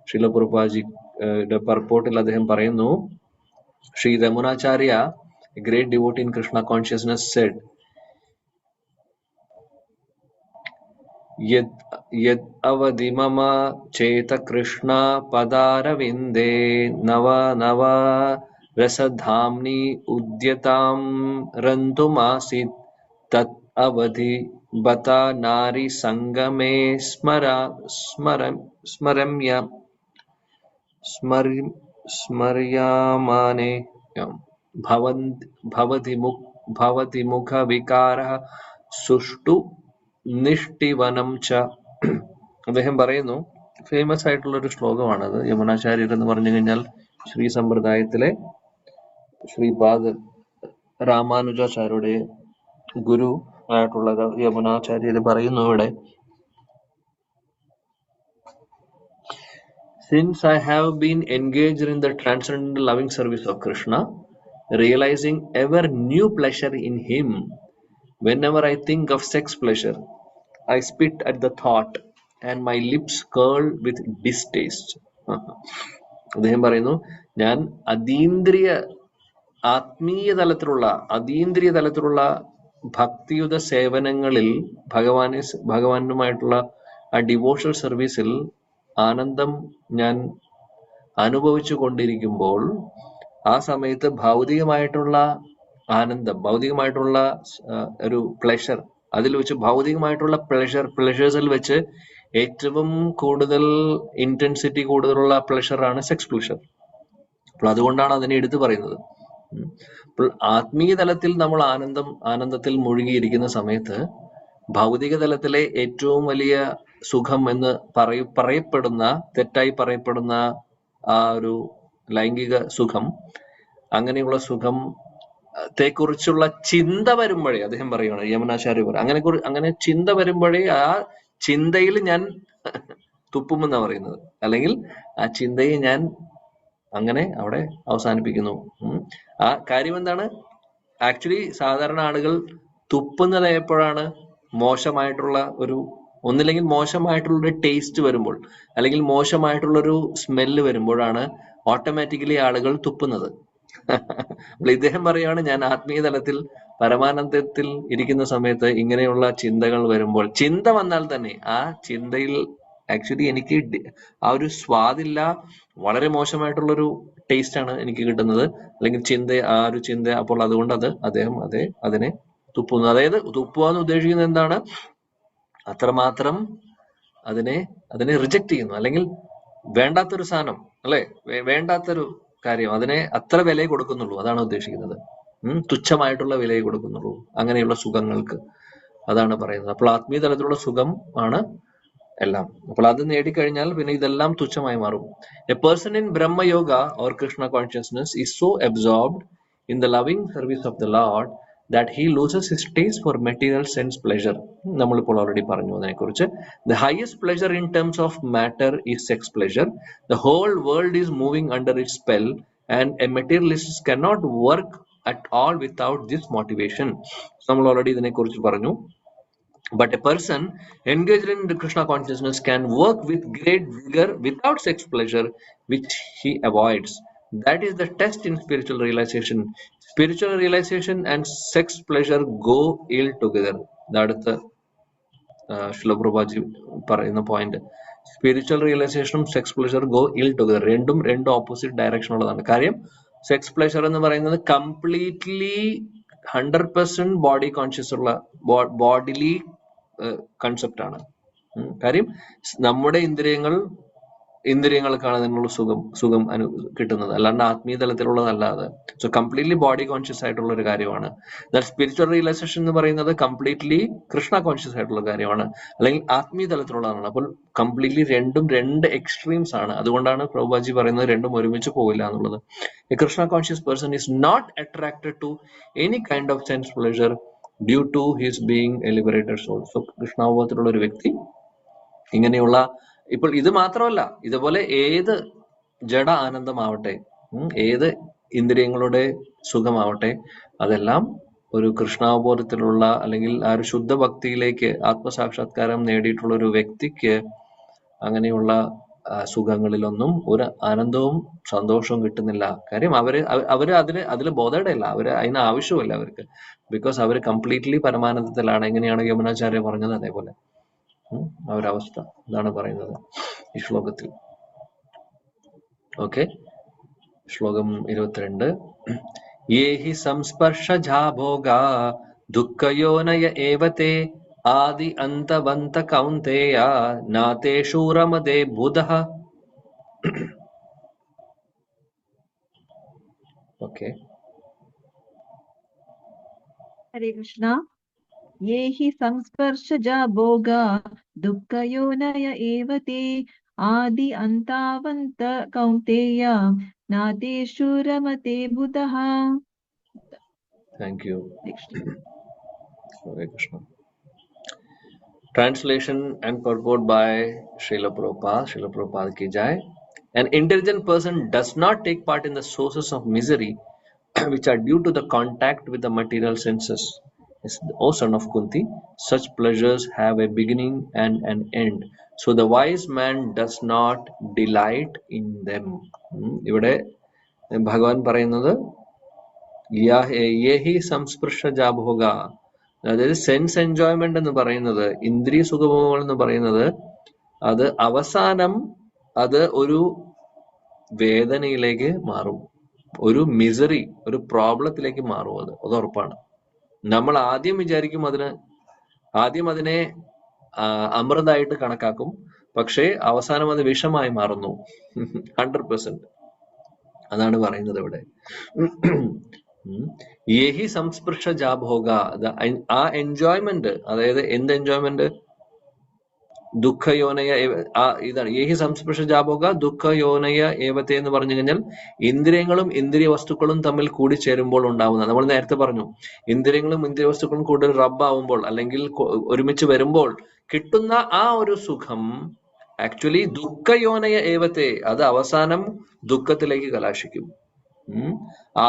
ശ്രീല പ്രഭുപാദിയുടെ പർപ്പോട്ടിൽ അദ്ദേഹം പറയുന്നു, Shri രമണാചാര്യ, a great devotee in Krishna consciousness, said, Yad avadimama cheta Krishna padaravinde nava rasadhamni udyatam rantumasit tat avadhi bata nari sangame स्मर्यमाने भवति मुख विकारः सुष्टु നിഷ്ടിവനം ച. അദ്ദേഹം പറയുന്നു, ഫേമസ് ആയിട്ടുള്ള ഒരു ശ്ലോകമാണത്. യമുനാചാര്യർ എന്ന് പറഞ്ഞു കഴിഞ്ഞാൽ ശ്രീ സമ്പ്രദായത്തിലെ ശ്രീപാദ രാമാനുജാചാര്യരുടെ ഗുരു ആയിട്ടുള്ള യമുനാചാര്യർ പറയുന്നു ഇവിടെ, Since I have been engaged in the transcendental loving service of Krishna, realizing ever new pleasure in him, whenever I think of sex pleasure, I spit at the thought and my lips curl with distaste. അദ്ദേഹം പറയുന്നു, ഞാൻ ആത്മീയ തലത്തിലുള്ള ഭക്തിയുത സേവനങ്ങളിൽ ഭഗവാനുമായിട്ടുള്ള ആ devotional സർവീസിൽ ആനന്ദം ഞാൻ അനുഭവിച്ചു കൊണ്ടിരിക്കുമ്പോൾ ആ സമയത്ത് ഭൗതികമായിട്ടുള്ള ആനന്ദം, ഭൗതികമായിട്ടുള്ള ഒരു പ്ലഷർ, അതിൽ വെച്ച് ഭൗതികമായിട്ടുള്ള പ്ലഷേഴ്സിൽ വെച്ച് ഏറ്റവും കൂടുതൽ ഇന്റൻസിറ്റി കൂടുതലുള്ള പ്ലഷറാണ് സെക്സ് പ്ലഷർ. അപ്പോൾ അതുകൊണ്ടാണ് അതിനെ എടുത്തു പറയുന്നത്. അപ്പോൾ ആത്മീയ തലത്തിൽ നമ്മൾ ആനന്ദത്തിൽ മുഴുകിയിരിക്കുന്ന സമയത്ത് ഭൗതിക തലത്തിലെ ഏറ്റവും വലിയ സുഖം എന്ന് തെറ്റായി പറയപ്പെടുന്ന ആ ഒരു ലൈംഗിക സുഖം, അങ്ങനെയുള്ള സുഖത്തെക്കുറിച്ചുള്ള ചിന്ത വരുമ്പോഴേ, അദ്ദേഹം പറയുകയാണ്, യമുനാചാര്യ അങ്ങനെ ചിന്ത വരുമ്പോഴേ ആ ചിന്തയിൽ ഞാൻ തുപ്പുമെന്നാ പറയുന്നത്. അല്ലെങ്കിൽ ആ ചിന്തയെ ഞാൻ അങ്ങനെ അവിടെ അവസാനിപ്പിക്കുന്നു. ആ കാര്യം എന്താണ്? ആക്ച്വലി സാധാരണ ആളുകൾ തുപ്പുന്നത് എപ്പോഴാണ്? ഒന്നില്ലെങ്കിൽ മോശമായിട്ടുള്ളൊരു ടേസ്റ്റ് വരുമ്പോൾ, അല്ലെങ്കിൽ മോശമായിട്ടുള്ളൊരു സ്മെല്ല് വരുമ്പോഴാണ് ഓട്ടോമാറ്റിക്കലി ആളുകൾ തുപ്പുന്നത്. അപ്പോൾ ഇദ്ദേഹം പറയുകയാണ്, ഞാൻ ആത്മീയ തലത്തിൽ പരമാനന്ദത്തിൽ ഇരിക്കുന്ന സമയത്ത് ഇങ്ങനെയുള്ള ചിന്തകൾ വരുമ്പോൾ, ചിന്ത വന്നാൽ തന്നെ ആ ചിന്തയിൽ ആക്ച്വലി എനിക്ക് ആ ഒരു സ്വാദില്ല, വളരെ മോശമായിട്ടുള്ളൊരു ടേസ്റ്റ് ആണ് എനിക്ക് കിട്ടുന്നത്, അല്ലെങ്കിൽ ആ ഒരു ചിന്ത. അപ്പോൾ അതുകൊണ്ട് അദ്ദേഹം അതിനെ തുപ്പുന്നു. അതായത് തുപ്പുക എന്ന് ഉദ്ദേശിക്കുന്നത് എന്താണ്? അത്രമാത്രം അതിനെ റിജക്ട് ചെയ്യുന്നു, അല്ലെങ്കിൽ വേണ്ടാത്തൊരു സാധനം, അല്ലെ, വേണ്ടാത്തൊരു കാര്യം, അതിനെ അത്ര വില കൊടുക്കുന്നുള്ളൂ, അതാണ് ഉദ്ദേശിക്കുന്നത്. തുച്ഛമായിട്ടുള്ള വിലയെ കൊടുക്കുന്നുള്ളൂ അങ്ങനെയുള്ള സുഖങ്ങൾക്ക്, അതാണ് പറയുന്നത്. അപ്പോൾ ആത്മീയ തലത്തിലുള്ള സുഖം ആണ് എല്ലാം. അപ്പോൾ അത് നേടിക്കഴിഞ്ഞാൽ പിന്നെ ഇതെല്ലാം തുച്ഛമായി മാറും. എ പേഴ്സൺ ഇൻ ബ്രഹ്മയോഗ or Krishna consciousness is so absorbed in the loving service of the Lord that he loses his taste for material sense pleasure. നമ്മളിപ്പോൾ ഓൾറെഡി പറഞ്ഞു അതിനെക്കുറിച്ച്. The highest pleasure in terms of matter is sex pleasure. The whole world is moving under its spell and a materialist cannot work at all without this motivation. നമ്മൾ already ഇതിനെക്കുറിച്ച് പറഞ്ഞു. But a person engaged in the Krishna consciousness can work with great vigor without sex pleasure, which he avoids. That is the test in spiritual realization. Spiritual realization and sex pleasure go ill together. അടുത്ത ശ്രീല പ്രഭുപാദി പറയുന്ന point. Spiritual റിയലൈസേഷനും sex pleasure go ill together. രണ്ട് opposite direction ഉള്ളതാണ്. കാര്യം sex pleasure എന്ന് പറയുന്നത് completely 100% body conscious ഉള്ള ബോഡിലി കൺസെപ്റ്റ് ആണ്. കാര്യം നമ്മുടെ ഇന്ദ്രിയങ്ങൾക്കാണ് അതിനുള്ള സുഖം കിട്ടുന്നത്, അല്ലാണ്ട് ആത്മീയ തലത്തിലുള്ളതല്ലാതെ. സോ കംപ്ലീറ്റ്ലി ബോഡി കോൺഷ്യസ് ആയിട്ടുള്ള ഒരു കാര്യമാണ്. സ്പിരിച്വൽ റിയലൈസേഷൻ എന്ന് പറയുന്നത് കംപ്ലീറ്റ്ലി കൃഷ്ണ കോൺഷ്യസ് ആയിട്ടുള്ള കാര്യമാണ്, അല്ലെങ്കിൽ ആത്മീയ തലത്തിലുള്ളതാണ്. അപ്പോൾ കംപ്ലീറ്റ്ലി രണ്ട് എക്സ്ട്രീംസ് ആണ്. അതുകൊണ്ടാണ് പ്രഭുപാദി പറയുന്നത് രണ്ടും ഒരുമിച്ച് പോകില്ല എന്നുള്ളത്. A Krishna conscious person is not attracted to any kind of sense pleasure due to his being a liberated soul. So കൃഷ്ണാവബോധത്തിലുള്ള ഒരു വ്യക്തി ഇങ്ങനെയുള്ള, ഇപ്പോൾ ഇത് മാത്രമല്ല, ഇതുപോലെ ഏത് ജഡ ആനന്ദമാവട്ടെ, ഏത് ഇന്ദ്രിയങ്ങളുടെ സുഖമാവട്ടെ, അതെല്ലാം ഒരു കൃഷ്ണാവബോധത്തിലുള്ള അല്ലെങ്കിൽ ആ ഒരു ശുദ്ധ ഭക്തിയിലേക്ക് ആത്മസാക്ഷാത്കാരം നേടിയിട്ടുള്ള ഒരു വ്യക്തിക്ക് അങ്ങനെയുള്ള സുഖങ്ങളിലൊന്നും ഒരു ആനന്ദവും സന്തോഷവും കിട്ടുന്നില്ല. കാര്യം അവര് അതില് ബോധേഡല്ല, അതിന് ആവശ്യമില്ല അവർക്ക്. ബിക്കോസ് അവര് കംപ്ലീറ്റ്ലി പരമാനന്ദത്തിലാണ്. എങ്ങനെയാണ് യമുനാചാര്യ പറഞ്ഞത് അതേപോലെ ആ ഒരു അവസ്ഥ ഇതാണ് പറയുന്നത് ഈ ശ്ലോകത്തിൽ. ഓക്കെ, ശ്ലോകം 22. യേഹി സംസ്പർശജാ ഭോഗാ ദുഃഖയോനയ ഏവതേ ആദി അന്തവന്ത കൗന്തേയ നാതേഷു രമതേ ബുധഃ. ഓക്കെ, ഹരേ കൃഷ്ണ. യേ ഹി സംസ്പർശജാ ഭോഗാ ദുഃഖയോനയ ഏവ തേ ആദി അന്താവന്ത കൗന്തേയ നാതേഷു രമതേ ബുധഃ. Thank you. Hare Krishna. Translation and purport by Srila Prabhupada. Srila Prabhupada ki jai. An intelligent person does not take part in the sources of misery which are due to the contact with the material senses. Yes, O son of Kunti, such pleasures have a beginning and an end. So the wise man does not delight in them. ഇവിടെ ഭഗവാൻ പറയുന്നത് യേഹി സംസ്പൃശജാഭോഗ, അതായത് sense enjoyment എന്ന് പറയുന്നത്, ഇന്ദ്രിയ സുഖഭോഗങ്ങൾ എന്ന് പറയുന്നത്, അത് അവസാനം അത് ഒരു വേദനയിലേക്ക് മാറും, ഒരു മിസറി, ഒരു പ്രോബ്ലത്തിലേക്ക് മാറും. അത് ഉറപ്പാണ്. നമ്മൾ ആദ്യം വിചാരിക്കും ആദ്യം അതിനെ അമൃതായിട്ട് കണക്കാക്കും, പക്ഷേ അവസാനം അത് വിഷമായി മാറുന്നു. 100%. അതാണ് പറയുന്നത് ഇവിടെ. യേഹി സംസ്പൃശ ജാഭോഗ, ആ എൻജോയ്മെന്റ്, അതായത് എന്ത് എൻജോയ്മെന്റ്? ദുഃഖയോനയ, ഇതാണ് യേഹി സംസ്പൃശ ജാഭോഗ ദുഃഖയോനയ ഏവത്തെ എന്ന് പറഞ്ഞു കഴിഞ്ഞാൽ ഇന്ദ്രിയങ്ങളും ഇന്ദ്രിയ വസ്തുക്കളും തമ്മിൽ കൂടി ചേരുമ്പോൾ ഉണ്ടാവുന്ന, നമ്മൾ നേരത്തെ പറഞ്ഞു, ഇന്ദ്രിയങ്ങളും ഇന്ദ്രിയ വസ്തുക്കളും കൂടുതൽ റബ്ബാവുമ്പോൾ അല്ലെങ്കിൽ ഒരുമിച്ച് വരുമ്പോൾ കിട്ടുന്ന ആ ഒരു സുഖം ആക്ച്വലി ദുഃഖയോനയ ഏവത്തെ, അത് അവസാനം ദുഃഖത്തിലേക്ക് കലാശിക്കും.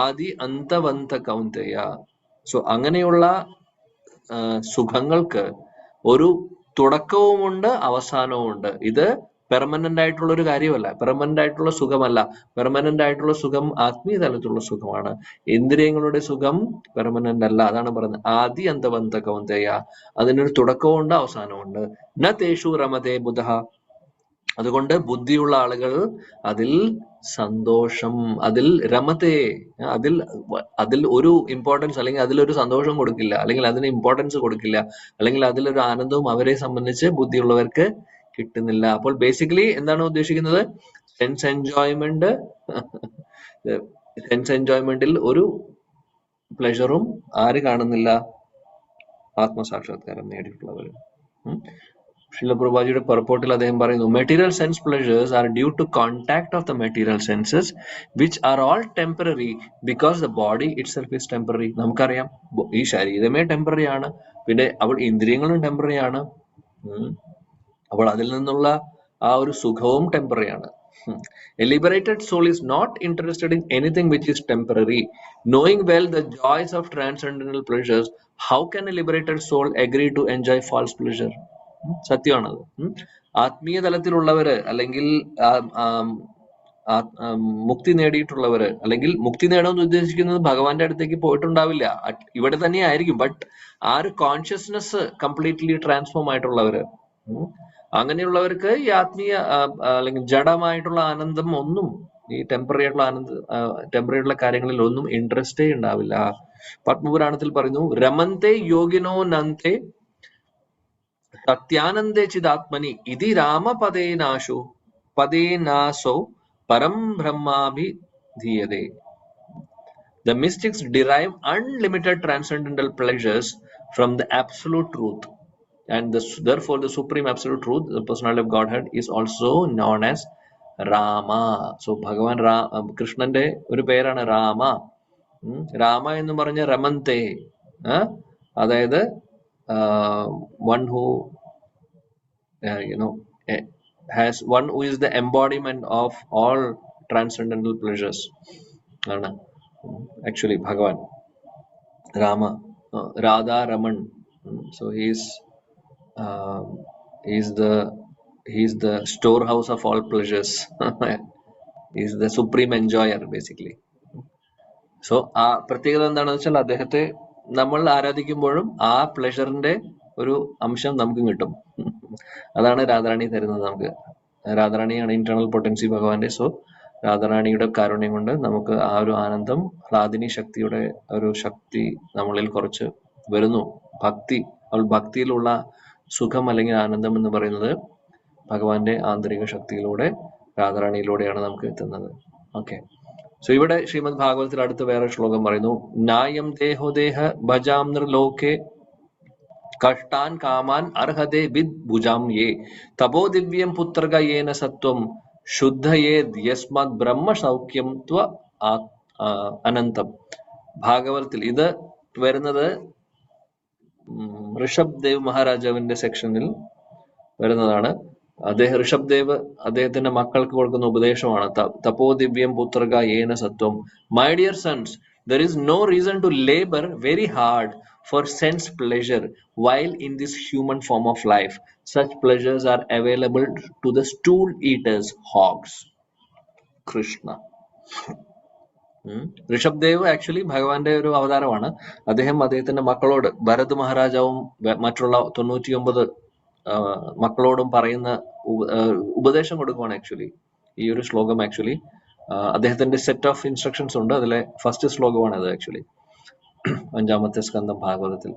ആദി അന്തവന്ത കൗന്തേയ. സോ അങ്ങനെയുള്ള സുഖങ്ങൾക്ക് ഒരു തുടക്കവുമുണ്ട് അവസാനവുമുണ്ട്. ഇത് പെർമനന്റ് ആയിട്ടുള്ള ഒരു കാര്യമല്ല, പെർമനന്റ് ആയിട്ടുള്ള സുഖമല്ല. പെർമനന്റ് ആയിട്ടുള്ള സുഖം ആത്മീയ തലത്തിലുള്ള സുഖമാണ്. ഇന്ദ്രിയങ്ങളുടെ സുഖം പെർമനന്റ് അല്ല. അതാണ് പറയുന്നത് ആദി അന്തവന്ത കൗന്തേയ, അതിനൊരു തുടക്കവുമുണ്ട് അവസാനവുമുണ്ട്. ന തേഷു രമതേ ബുധഃ. അതുകൊണ്ട് ബുദ്ധിയുള്ള ആളുകൾ അതിൽ സന്തോഷം, അതിൽ രമതേ, അതിൽ ഒരു ഇമ്പോർട്ടൻസ് അല്ലെങ്കിൽ അതിലൊരു സന്തോഷം കൊടുക്കില്ല, അല്ലെങ്കിൽ അതിന് ഇമ്പോർട്ടൻസ് കൊടുക്കില്ല, അല്ലെങ്കിൽ അതിലൊരു ആനന്ദവും അവരെ സംബന്ധിച്ച് ബുദ്ധിയുള്ളവർക്ക് കിട്ടുന്നില്ല. അപ്പോൾ ബേസിക്കലി എന്താണ് ഉദ്ദേശിക്കുന്നത്? സെൻസ് എൻജോയ്മെന്റ്, സെൻസ് എൻജോയ്മെന്റിൽ ഒരു പ്ലഷറും ആര് കാണുന്നില്ല? ആത്മസാക്ഷാത്കാരം നേടിയിട്ടുള്ളവർ. Srila Prabhupada purportil അദ്ദേഹം പറയുന്നു, material sense pleasures are due to contact of the material senses which are all temporary because the body itself is temporary. നമുക്കറിയാം ഈ ശരീരമേ ടെമ്പററി ആണ്, പിന്നെ ഇന്ദ്രിയങ്ങളും ടെമ്പററി ആണ്. അപ്പോൾ അതിൽ നിന്നുള്ള ആ ഒരു സുഖവും ടെമ്പററി ആണ്. A liberated soul is not interested in anything which is temporary. Knowing well the joys of transcendental pleasures, how can a liberated soul agree to enjoy false pleasure? സത്യമാണത്. ആത്മീയ തലത്തിലുള്ളവര് അല്ലെങ്കിൽ മുക്തി നേടിയിട്ടുള്ളവര്, അല്ലെങ്കിൽ മുക്തി നേടാമെന്ന് ഉദ്ദേശിക്കുന്നത് ഭഗവാന്റെ അടുത്തേക്ക് പോയിട്ടുണ്ടാവില്ല, ഇവിടെ തന്നെ ആയിരിക്കും. ബട്ട് ആ ഒരു കോൺഷ്യസ്നെസ് കംപ്ലീറ്റ്ലി ട്രാൻസ്ഫോം ആയിട്ടുള്ളവര്, അങ്ങനെയുള്ളവർക്ക് ഈ ആത്മീയ അല്ലെങ്കിൽ ജഡമായിട്ടുള്ള ആനന്ദം ഒന്നും, ഈ ടെമ്പററി ആയിട്ടുള്ള കാര്യങ്ങളിൽ ഒന്നും ഇൻട്രസ്റ്റേ ഉണ്ടാവില്ല. പത്മപുരാണത്തിൽ പറയുന്നു, രമന്തെ യോഗിനോ നന്തെ സത്യാനന്ദേ ചിദാത്മനി ഇതി രാമപദേനാശോ പദേനാസോ പരം ബ്രഹ്മാഭിധീയതേ. The mystics derive unlimited transcendental pleasures from the absolute truth, and therefore the supreme absolute truth, the personality of Godhead, is also known as Rama. So ഭഗവാൻ കൃഷ്ണന്റെ ഒരു പേരാണ് രാമ. രാമ എന്ന് പറഞ്ഞ രമന്തെ, അതായത് one who has one who is the embodiment of all transcendental pleasures ആണ്. Actually Bhagavan Rama, Radha Raman. So he's the storehouse of all pleasures. He's the supreme enjoyer basically. So ആ പ്രത്യേകത എന്താണെന്ന് വെച്ചാൽ അദ്ദേഹത്തെ നമ്മൾ ആരാധിക്കുമ്പോഴും ആ പ്ലഷറിന്റെ ഒരു അംശം നമുക്ക് കിട്ടും. അതാണ് രാധാറാണി തരുന്നത് നമുക്ക്. രാധാറാണിയാണ് ഇന്റേണൽ പൊട്ടൻസി ഭഗവാന്റെ. സോ രാധാറാണിയുടെ കാരുണ്യം കൊണ്ട് നമുക്ക് ആ ഒരു ആനന്ദം, ഹ്ലാദിനി ശക്തിയുടെ ഒരു ശക്തി നമ്മളിൽ കുറച്ച് വരുന്നു. ഭക്തിയിലുള്ള സുഖം അല്ലെങ്കിൽ ആനന്ദം എന്ന് പറയുന്നത് ഭഗവാന്റെ ആന്തരിക ശക്തിയിലൂടെ, രാധാറാണിയിലൂടെയാണ് നമുക്ക് എത്തുന്നത്. ഓക്കെ. സോ ഇവിടെ ശ്രീമദ് ഭാഗവതത്തിൽ അടുത്ത് വേറെ ശ്ലോകം പറയുന്നു, നായം ദേഹോദേഹ ഭജാം നിർലോകെ കഷ്ടാൻ കാമാൻ അർഹതേ വിദ് ഭുജാം യേ തപോ ദിവ്യം പുത്രക യേന സത്വം ശുദ്ധയേ യസ്മത് ബ്രഹ്മ സൗഖ്യം ത്വ അനന്തം. ഭാഗവതത്തിൽ ഇത് വരുന്നത് ഋഷഭ് ദേവ് മഹാരാജാവിന്റെ സെക്ഷനിൽ വരുന്നതാണ്. ഋഷഭ് ദേവ് അദ്ദേഹത്തിന്റെ മക്കൾക്ക് കൊടുക്കുന്ന ഉപദേശമാണ് തപോ ദിവ്യം പുത്രക യേന സത്വം. My dear sons, there is no reason to labor very hard for sense pleasure while in this human form of life. Such pleasures are available to the stool eaters, hogs. Krishna. Rishabh Dev actually ഭഗവാന്റെ ഒരു അവതാരമാണ്. അദ്ദേഹത്തിന്റെ മക്കളോട്, ഭരത് മഹാരാജാവും മറ്റുള്ള 99 മക്കളോടും പറയുന്ന ഉപദേശം കൊടുക്കുവാണ് actually ഈ ഒരു ശ്ലോകം. ആക്ച്വലി അദ്ദേഹത്തിന്റെ സെറ്റ് ഓഫ് ഇൻസ്ട്രക്ഷൻസ് ഉണ്ട്. അതിലെ ഫസ്റ്റ് ശ്ലോകമാണ് അത് ആക്ച്വലി 5ാമത്തെ സ്കന്ധം ഭാഗവതത്തിൽ.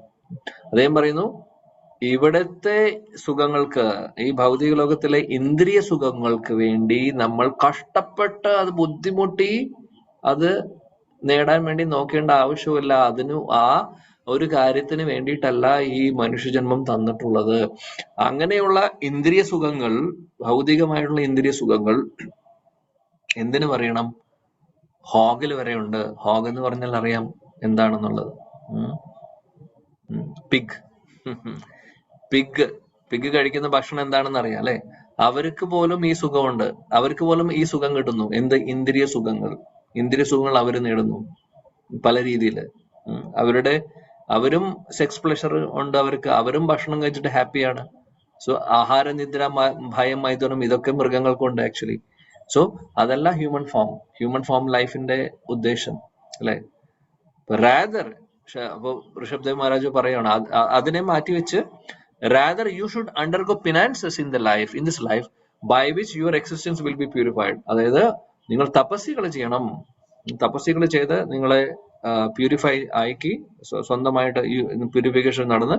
അദ്ദേഹം പറയുന്നു, ഇവിടത്തെ സുഖങ്ങൾക്ക്, ഈ ഭൗതിക ലോകത്തിലെ ഇന്ദ്രിയ സുഖങ്ങൾക്ക് വേണ്ടി നമ്മൾ കഷ്ടപ്പെട്ട് അത് ബുദ്ധിമുട്ടി അത് നേടാൻ വേണ്ടി നോക്കേണ്ട ആവശ്യമില്ല. ആ ഒരു കാര്യത്തിന് വേണ്ടിയിട്ടല്ല ഈ മനുഷ്യജന്മം തന്നിട്ടുള്ളത്. അങ്ങനെയുള്ള ഇന്ദ്രിയ സുഖങ്ങൾ, ഭൗതികമായിട്ടുള്ള ഇന്ദ്രിയ സുഖങ്ങൾ എന്തിനു പറയണം? ഹോഗിൽ വരെ ഉണ്ട്. ഹോഗ് എന്ന് പറഞ്ഞാൽ അറിയാം എന്താണെന്നുള്ളത്. പിഗ് കഴിക്കുന്ന ഭക്ഷണം എന്താണെന്ന് അറിയാം അല്ലെ? അവർക്ക് പോലും ഈ സുഖമുണ്ട്. അവർക്ക് പോലും ഈ സുഖം കിട്ടുന്നു. എന്ത്? ഇന്ദ്രിയ സുഖങ്ങൾ അവർ നേടുന്നു പല രീതിയിൽ. അവരും സെക്സ് പ്ലഷർ ഉണ്ട് അവർക്ക്. അവരും ഭക്ഷണം കഴിച്ചിട്ട് ഹാപ്പിയാണ്. സോ ആഹാര, നിദ്ര, ഭയം, മൈഥുനം ഇതൊക്കെ മൃഗങ്ങൾക്കുണ്ട് ആക്ച്വലി. സോ അതല്ല ഹ്യൂമൻ ഫോം ലൈഫിന്റെ ഉദ്ദേശം അല്ലെ? റാദർ അപ്പൊ ഋഷഭ് ദേവ് മഹാരാജ് പറയാണ്, അതിനെ മാറ്റിവെച്ച് rather you should undergo penances in this life by which your existence will be purified. അതായത് നിങ്ങൾ തപസ്യകൾ ചെയ്യണം. തപസ്യകൾ ചെയ്ത് നിങ്ങളെ പ്യൂരിഫൈ ആക്കി സ്വന്തമായിട്ട് പ്യൂരിഫിക്കേഷൻ നടന്ന്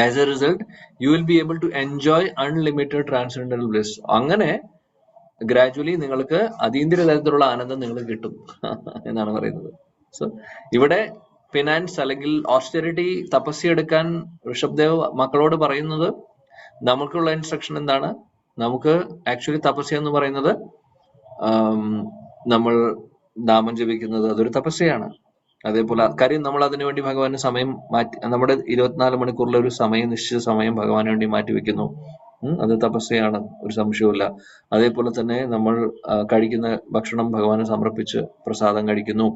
as a result you will be able to enjoy unlimited transcendental bliss. അങ്ങനെ ഗ്രാജുവലി നിങ്ങൾക്ക് അതീന്ദ്രിയ തരത്തിലുള്ള ആനന്ദം നിങ്ങൾക്ക് കിട്ടും എന്നാണ് പറയുന്നത്. സോ ഇവിടെ ഫിനാൻസ് അല്ലെങ്കിൽ ഓസ്റ്റെറിറ്റി, തപസ്യ എടുക്കാൻ ഋഷഭ് ദേവ് മക്കളോട് പറയുന്നത്, നമുക്കുള്ള ഇൻസ്ട്രക്ഷൻ എന്താണ്? നമുക്ക് ആക്ച്വലി തപസ്യ എന്ന് പറയുന്നത് നമ്മൾ നാമം ജപിക്കുന്നത് അതൊരു തപസ്യയാണ്. അതേപോലെ കാര്യം നമ്മൾ അതിനുവേണ്ടി ഭഗവാന് സമയം മാറ്റി, നമ്മുടെ 24 മണിക്കൂറിലെ ഒരു സമയം, നിശ്ചിത സമയം ഭഗവാന് വേണ്ടി മാറ്റിവെക്കുന്നു. അത് തപസ്യയാണ്, ഒരു സംശയവുമില്ല. അതേപോലെ തന്നെ നമ്മൾ കഴിക്കുന്ന ഭക്ഷണം ഭഗവാന് സമർപ്പിച്ച് പ്രസാദം കഴിക്കുന്നു,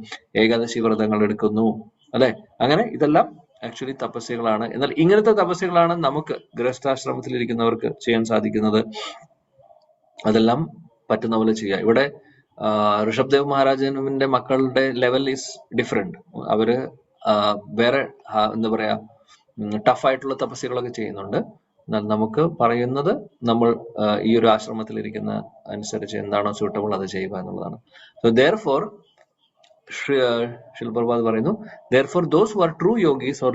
ഏകാദശി വ്രതങ്ങൾ എടുക്കുന്നു അല്ലെ? അങ്ങനെ ഇതെല്ലാം ആക്ച്വലി തപസ്യകളാണ്. എന്നാൽ ഇങ്ങനത്തെ തപസ്യകളാണ് നമുക്ക് ഗൃഹസ്ഥാശ്രമത്തിൽ ഇരിക്കുന്നവർക്ക് ചെയ്യാൻ സാധിക്കുന്നത്. അതെല്ലാം പറ്റുന്ന പോലെ ചെയ്യുക. ഇവിടെ ഋഷഭ് ദേവ് മഹാരാജന്റെ മക്കളുടെ ലെവൽ ഈസ് ഡിഫറെന്റ്. അവര് വേറെ എന്താ പറയാ, ടഫായിട്ടുള്ള തപസ്യകളൊക്കെ ചെയ്യുന്നുണ്ട്. എന്നാൽ നമുക്ക് പറയുന്നത് നമ്മൾ ഈ ഒരു ആശ്രമത്തിൽ ഇരിക്കുന്ന അനുസരിച്ച് എന്താണോ സ്യൂട്ടബിൾ അത് ചെയ്യുക എന്നുള്ളതാണ്. സോ therefore Srila Prabhupada പറയുന്നു, therefore those who are true yogis or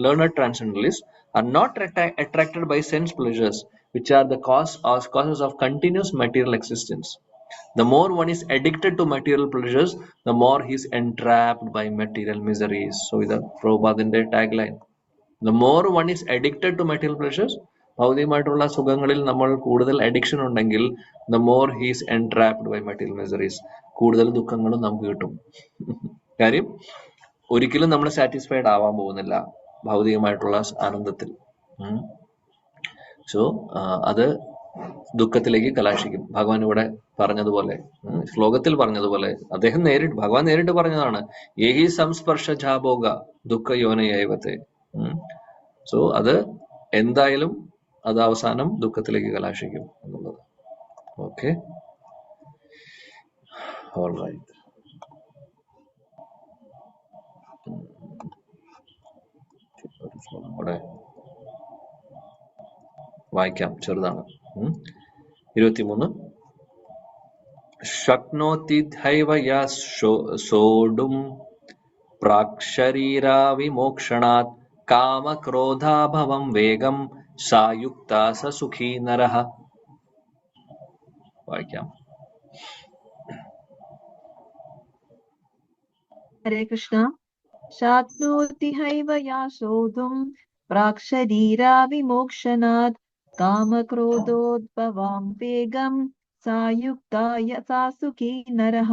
learned transcendentalists are not attracted by sense pleasures which are the causes of continuous material existence. The more one is addicted to material pleasures, the more he is entrapped by material miseries. So ഇത് പ്രഭുപാദിന്റെ tagline. The more one is addicted to material pleasures, ഭൗതികമായിട്ടുള്ള സുഖങ്ങളിൽ നമ്മൾ കൂടുതൽ addiction ഉണ്ടെങ്കിൽ, the more he is entrapped by material miseries, കൂടുതൽ ദുഃഖങ്ങളും നമുക്ക് കിട്ടും. കാര്യം ഒരിക്കലും നമ്മൾ സാറ്റിസ്ഫൈഡ് ആവാൻ പോകുന്നില്ല ഭൗതികമായിട്ടുള്ള ആനന്ദത്തിൽ. സോ അത് ദുഃഖത്തിലേക്ക് കലാശിക്കും. ഭഗവാൻ ഇവിടെ പറഞ്ഞതുപോലെ, ശ്ലോകത്തിൽ പറഞ്ഞതുപോലെ, അദ്ദേഹം ഭഗവാൻ നേരിട്ട് പറഞ്ഞതാണ്, ഏഹി സംസ്പർശ ജാബോഗ ദുഃഖ യോനയൈവത്തെ. സോ അത് എന്തായാലും അത് അവസാനം ദുഃഖത്തിലേക്ക് കലാശിക്കും എന്നുള്ളത്. Okay, alright. ഒരു ശ്ലോകം കൂടെ വായിക്കാം, ചെറുതാണ്. 23. ശക്നോതി ധൈവ യാ സോഢും പ്രാക്ശരീരാ വിമോക്ഷണാത് കാമക്രോധാഭവം വേഗം സായുക്താ സ സുഖീ നരഃ. വായിക്കാം. ഹരേ കൃഷ്ണ. ശാക്നോതി ഹൈവ യാ സോഢും പ്രാക്ശരീരാ വിമോക്ഷണാത് കാമക്രോധോദ്ഭവം വേഗം സായുക്തായ സാ സുഖീ നരഃ.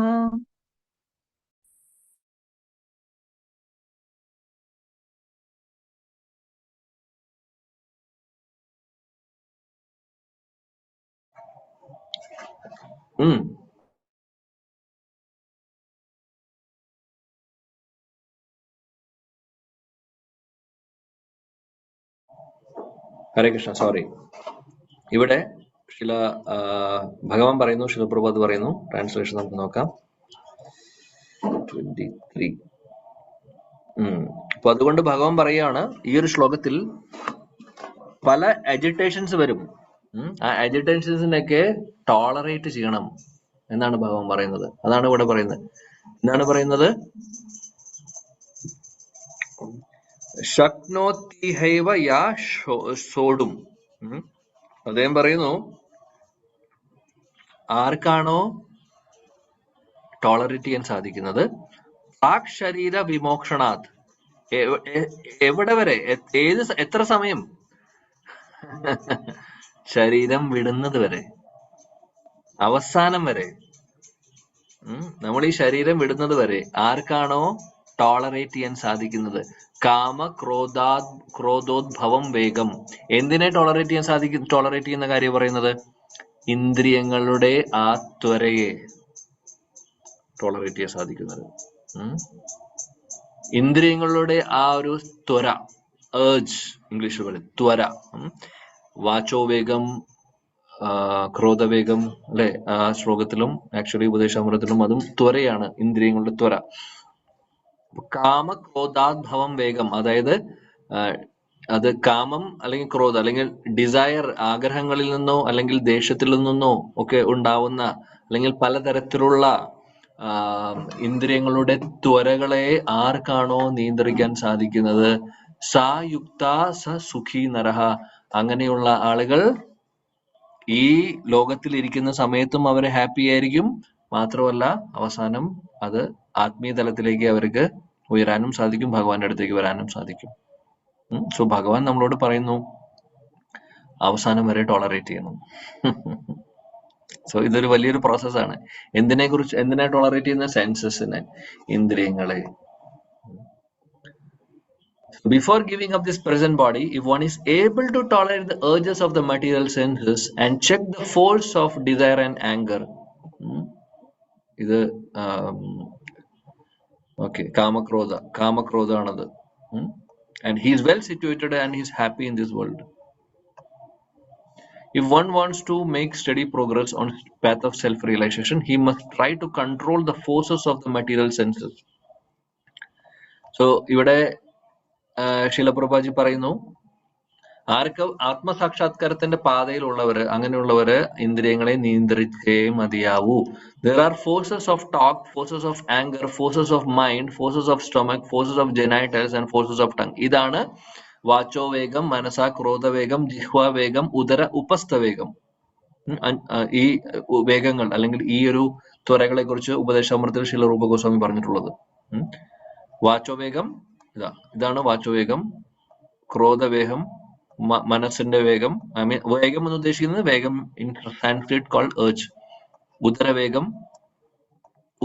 ഹരേ കൃഷ്ണ. സോറി, ഇവിടെ ഭഗവാൻ പറയുന്നു, ശില പ്രഭുപാദ് പറയുന്നു. ട്രാൻസ്ലേഷൻ നമുക്ക് നോക്കാം. 23. അപ്പൊ അതുകൊണ്ട് ഭഗവാൻ പറയുകയാണ്, ഈ ഒരു ശ്ലോകത്തിൽ പല അജിറ്റേഷൻസ് വരും. ആ അജിറ്റേഷൻസിനൊക്കെ ടോളറേറ്റ് ചെയ്യണം എന്നാണ് ഭഗവാൻ പറയുന്നത്. അതാണ് ഇവിടെ പറയുന്നത്. എന്താണ് പറയുന്നത്? ശക്നോതി ഹൈവ യാ സോഢും. അദ്ദേഹം പറയുന്നു, ആർക്കാണോ ടോളറേറ്റ് ചെയ്യാൻ സാധിക്കുന്നത്, പ്രാക് ശരീര വിമോക്ഷണാത്, എവിടെ വരെ, എത്ര സമയം? ശരീരം വിടുന്നത് വരെ, അവസാനം വരെ. നമ്മൾ ഈ ശരീരം വിടുന്നത് വരെ ആർക്കാണോ ടോളറേറ്റ് ചെയ്യാൻ സാധിക്കുന്നത്, കാമ ക്രോധോദ്ഭവം വേഗം. എന്തിനെ ടോളറേറ്റ് ചെയ്യാൻ സാധിക്കും? ടോളറേറ്റ് ചെയ്യുന്ന കാര്യം പറയുന്നത് ഇന്ദ്രിയങ്ങളുടെ ആ ത്വരയെ ടോളറേറ്റ് ചെയ്യാൻ സാധിക്കുന്നത്. ഇന്ദ്രിയങ്ങളുടെ ആ ഒരു ത്വര, ഏർജ് ഇംഗ്ലീഷിൽ പറയും, ത്വര. വാചോവേഗം, ക്രോധവേഗം, അല്ലെ? ആ ശ്ലോകത്തിലും ആക്ച്വലി ഉപദേശാമൃതത്തിലും അതും ത്വരയാണ്, ഇന്ദ്രിയങ്ങളുടെ ത്വര. കാമക്രോധാദ്ഭവം വേഗം, അതായത് അത് കാമം അല്ലെങ്കിൽ ക്രോധം അല്ലെങ്കിൽ ഡിസയർ, ആഗ്രഹങ്ങളിൽ നിന്നോ അല്ലെങ്കിൽ ദേഷ്യത്തിൽ നിന്നോ ഒക്കെ ഉണ്ടാവുന്ന അല്ലെങ്കിൽ പലതരത്തിലുള്ള ഇന്ദ്രിയങ്ങളുടെ ത്വരകളെ ആർക്കാണോ നിയന്ത്രിക്കാൻ സാധിക്കുന്നത്, സാ യുക്ത സ സുഖീ നരഃ. അങ്ങനെയുള്ള ആളുകൾ ഈ ലോകത്തിൽ ഇരിക്കുന്ന സമയത്തും അവര് ഹാപ്പി ആയിരിക്കും. മാത്രമല്ല അവസാനം അത് ആത്മീയ തലത്തിലേക്ക് അവർക്ക് ഉയരാനും സാധിക്കും, ഭഗവാന്റെ അടുത്തേക്ക് വരാനും സാധിക്കും. സോ ഭഗവാൻ നമ്മളോട് പറയുന്നു, അവസാനം വരെ ടോളറേറ്റ് ചെയ്യണം. സോ ഇതൊരു വലിയൊരു പ്രോസസ്സാണ്. എന്തിനെ ടോളറേറ്റ് ചെയ്യുന്ന? സെൻസസിനെ, ഇന്ദ്രിയങ്ങളെ. Before giving up this present body, if one is able to tolerate the urges of the material senses and check the force of desire and anger, ഇത് ഓക്കെ, കാമക്രോധ ആണത്. And he is well situated and he is happy in this world. If one wants to make steady progress on his path of self-realization, he must try to control the forces of the material senses. So ഇവിടെ ശീല പ്രഭുപാദി പറയുന്നു, ആർക്ക് ആത്മസാക്ഷാത്കാരത്തിന്റെ പാതയിലുള്ളവര്, അങ്ങനെയുള്ളവര് ഇന്ദ്രിയങ്ങളെ നിയന്ത്രിച്ചേ മതിയാവൂ. There are forces of talk, forces of anger, forces of mind, forces of stomach, forces of genitals and forces of tongue. ഇതാണ് വാചോവേഗം, മനസാ ക്രോധവേഗം, ജിഹ്വാവേഗം, ഉദര ഉപസ്ഥവേഗം. ഈ വേഗങ്ങൾ അല്ലെങ്കിൽ ഈ ഒരു ത്വരകളെ കുറിച്ച് ഉപദേശാമൃതത്തിൽ ശീല രൂപ ഗോസ്വാമി പറഞ്ഞിട്ടുള്ളത്. വാചോവേഗം ഇതാണ് വാചോവേഗം. ക്രോധവേഗം മനസ്സിന്റെ വേഗം. വേഗം എന്ന് ഉദ്ദേശിക്കുന്നത് വേഗം ഇൻ സാൻസ്ക്രിറ്റ് കോൾഡ് ഏർജ്. ഉദരവേഗം,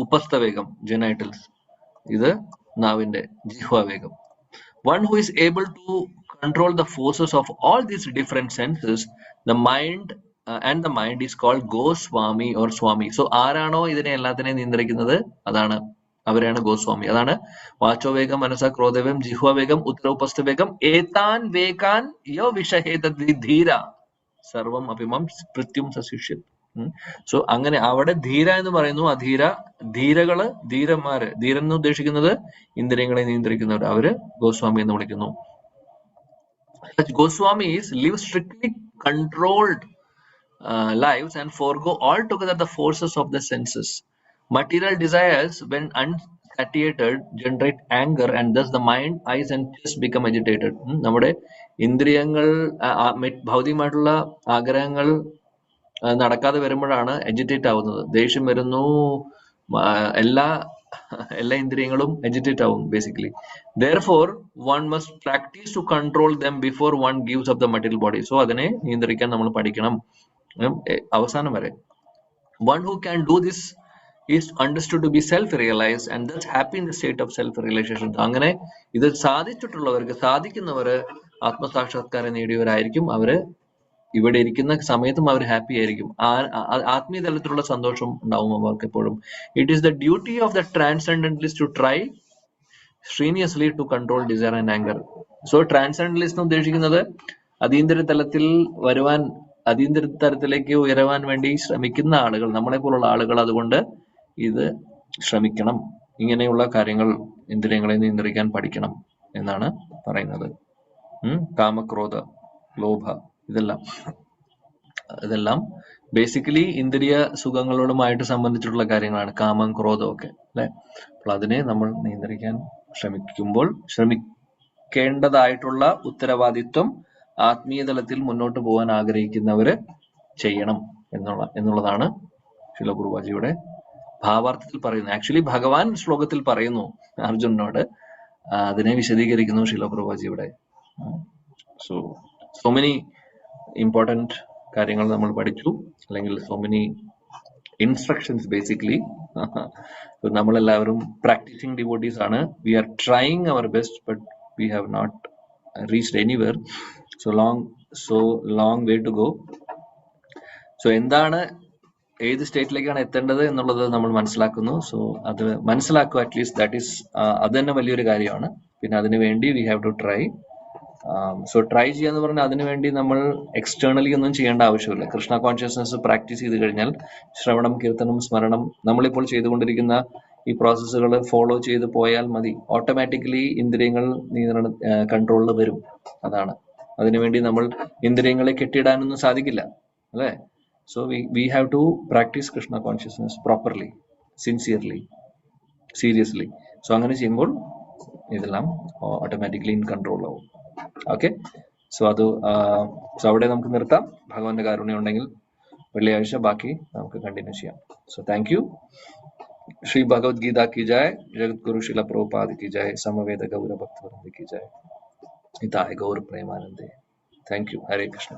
ഉപസ്ഥവേഗം ജെനൈറ്റൽസ്, ഇത് നാവിന്റെ ജിഹ്വാവേഗം. One who is able to control the forces of all these different senses, the mind and the mind is called Goswami or Swami. So ആരാണോ ഇതിനെ എല്ലാത്തിനെയും നിയന്ത്രിക്കുന്നത് അതാണ് അവരെയാണ് ഗോസ്വാമി. അതാണ് വാചോവേഗം, മനസ ക്രോധവേഗം, ജിഹ്വവേഗം, ഉത്തരോപസ്ഥവേഗം, ഏതാൻ വേഗാൻ യോ വിഷഹേതദ്വി ധീര സർവം അഭിമം സ്മൃത്യും സശിഷ്യത്. സോ അങ്ങനെ അവിടെ ധീര എന്ന് പറയുന്നു. അധീര, ധീരകള്, ധീരന്മാര്, ധീരൻ എന്ന് ഉദ്ദേശിക്കുന്നത് ഇന്ദ്രിയങ്ങളെ നിയന്ത്രിക്കുന്നവർ, അവര് ഗോസ്വാമി എന്ന് വിളിക്കുന്നു. Goswamis live strictly controlled lives and forego altogether the forces of the senses. Material desires, when unsatiated, generate anger, and thus the mind, eyes and chest become agitated. നമ്മുടെ ഇന്ദ്രിയങ്ങൾ, ഭൗതികമായിട്ടുള്ള ആഗ്രഹങ്ങൾ നടക്കാതെ വരുമ്പോഴാണ് എജിറ്റേറ്റ് ആവുന്നത്. ദേഷ്യം വരുന്നു, എല്ലാ ഇന്ദ്രിയങ്ങളും എജിറ്റേറ്റ് ആവും basically. Therefore, one must practice to control them before one gives up the material body. So അതിനെ നിയന്ത്രിക്കാൻ നമ്മൾ പഠിക്കണം അവസാനം വരെ. One who can do this is understood to be self-realized and thus happy in the state of self-realization. അങ്ങനെ ഇത് സാധിച്ചിട്ടുള്ളവർക്ക്, സാധിക്കുന്നവര് ആത്മസാക്ഷാത്കാരം നേടിയവരായിരിക്കും. അവര് ഇവിടെ ഇരിക്കുന്ന സമയത്തും അവർ ഹാപ്പി ആയിരിക്കും. ആത്മീയ തലത്തിലുള്ള സന്തോഷം ഉണ്ടാവും അവർക്ക് എപ്പോഴും. It is the duty of the transcendentalist to try strenuously to control desire and anger. So transcendentalist എന്ന് ഉദ്ദേശിക്കുന്നത് അതീന്ദ്രിയ തലത്തിലേക്ക് ഉയരുവാൻ വേണ്ടി ശ്രമിക്കുന്ന ആളുകൾ, നമ്മളെ പോലുള്ള ആളുകൾ. അതുകൊണ്ട് ഇത് ശ്രമിക്കണം, ഇങ്ങനെയുള്ള കാര്യങ്ങൾ, ഇന്ദ്രിയങ്ങളെ നിയന്ത്രിക്കാൻ പഠിക്കണം എന്നാണ് പറയുന്നത്. കാമക്രോധ, ലോഭ, ഇതെല്ലാം ബേസിക്കലി ഇന്ദ്രിയ സുഖങ്ങളോടുമായിട്ട് സംബന്ധിച്ചിട്ടുള്ള കാര്യങ്ങളാണ്, കാമം, ക്രോധം ഒക്കെ അല്ലെ. അപ്പോൾ അതിനെ നമ്മൾ നിയന്ത്രിക്കാൻ ശ്രമിക്കേണ്ടതായിട്ടുള്ള ഉത്തരവാദിത്വം ആത്മീയ തലത്തിൽ മുന്നോട്ട് പോകാൻ ആഗ്രഹിക്കുന്നവര് ചെയ്യണം എന്നുള്ളതാണ് ശില പ്രഭുപാജിയുടെ ഭാവാർത്ഥത്തിൽ പറയുന്നത്. ആക്ച്വലി ഭഗവാൻ ശ്ലോകത്തിൽ പറയുന്നു അർജുനനോട്, അതിനെ വിശദീകരിക്കുന്നു ശില പ്രഭുപാജിയുടെ. സോ മെനി ഇമ്പോർട്ടന്റ് കാര്യങ്ങൾ നമ്മൾ പഠിച്ചു, അല്ലെങ്കിൽ സോ മെനി ഇൻസ്ട്രക്ഷൻസ് ബേസിക്കലി. നമ്മളെല്ലാവരും പ്രാക്ടീസിങ് ഡിവോട്ടീസ് ആണ്. We are trying our best, but we have not reached anywhere. So long way to go. So എന്താണ്, ഏത് സ്റ്റേറ്റിലേക്കാണ് എത്തേണ്ടത് എന്നുള്ളത് നമ്മൾ മനസ്സിലാക്കുന്നു. സോ അത് മനസ്സിലാക്കുക, അറ്റ്ലീസ്റ്റ് ദാറ്റ് ഈസ്, അത് തന്നെ വലിയൊരു കാര്യമാണ്. പിന്നെ അതിനു വേണ്ടി we have to try. So try ചെയ്യാന്ന് പറഞ്ഞാൽ അതിനു വേണ്ടി നമ്മൾ എക്സ്റ്റേണലി ഒന്നും ചെയ്യേണ്ട ആവശ്യമില്ല. കൃഷ്ണ കോൺഷ്യസ്നസ് പ്രാക്ടീസ് ചെയ്ത് കഴിഞ്ഞാൽ ശ്രവണം, കീർത്തനം, സ്മരണം, നമ്മളിപ്പോൾ ചെയ്തുകൊണ്ടിരിക്കുന്ന ഈ പ്രോസസ്സുകൾ ഫോളോ ചെയ്ത് പോയാൽ മതി. ഓട്ടോമാറ്റിക്കലി ഇന്ദ്രിയങ്ങൾ കൺട്രോളിൽ വരും. അതാണ്. അതിനുവേണ്ടി നമ്മൾ ഇന്ദ്രിയങ്ങളെ കെട്ടിയിടാനൊന്നും സാധിക്കില്ല അല്ലേ. So we have to practise Krishna consciousness properly, sincerely, seriously. So അങ്ങനെ ചെയ്യുമ്പോൾ ഇതെല്ലാം ഓട്ടോമാറ്റിക്കലി ഇൻ കൺട്രോൾ ആവും. ഓക്കെ, സോ അവിടെ നമുക്ക് നിർത്താം. ഭഗവാന്റെ കാരുണ്യം ഉണ്ടെങ്കിൽ വെള്ളിയാഴ്ച ബാക്കി നമുക്ക് കണ്ടിന്യൂ ചെയ്യാം. So thank you. Shri Bhagavad Gita की जय, जगत गुरु शिला प्रभुपाद की जय, समवेद गौर भक्तवृंद की जय, हिताय गौर प्रेमानंदे. Thank you. हरे कृष्ण.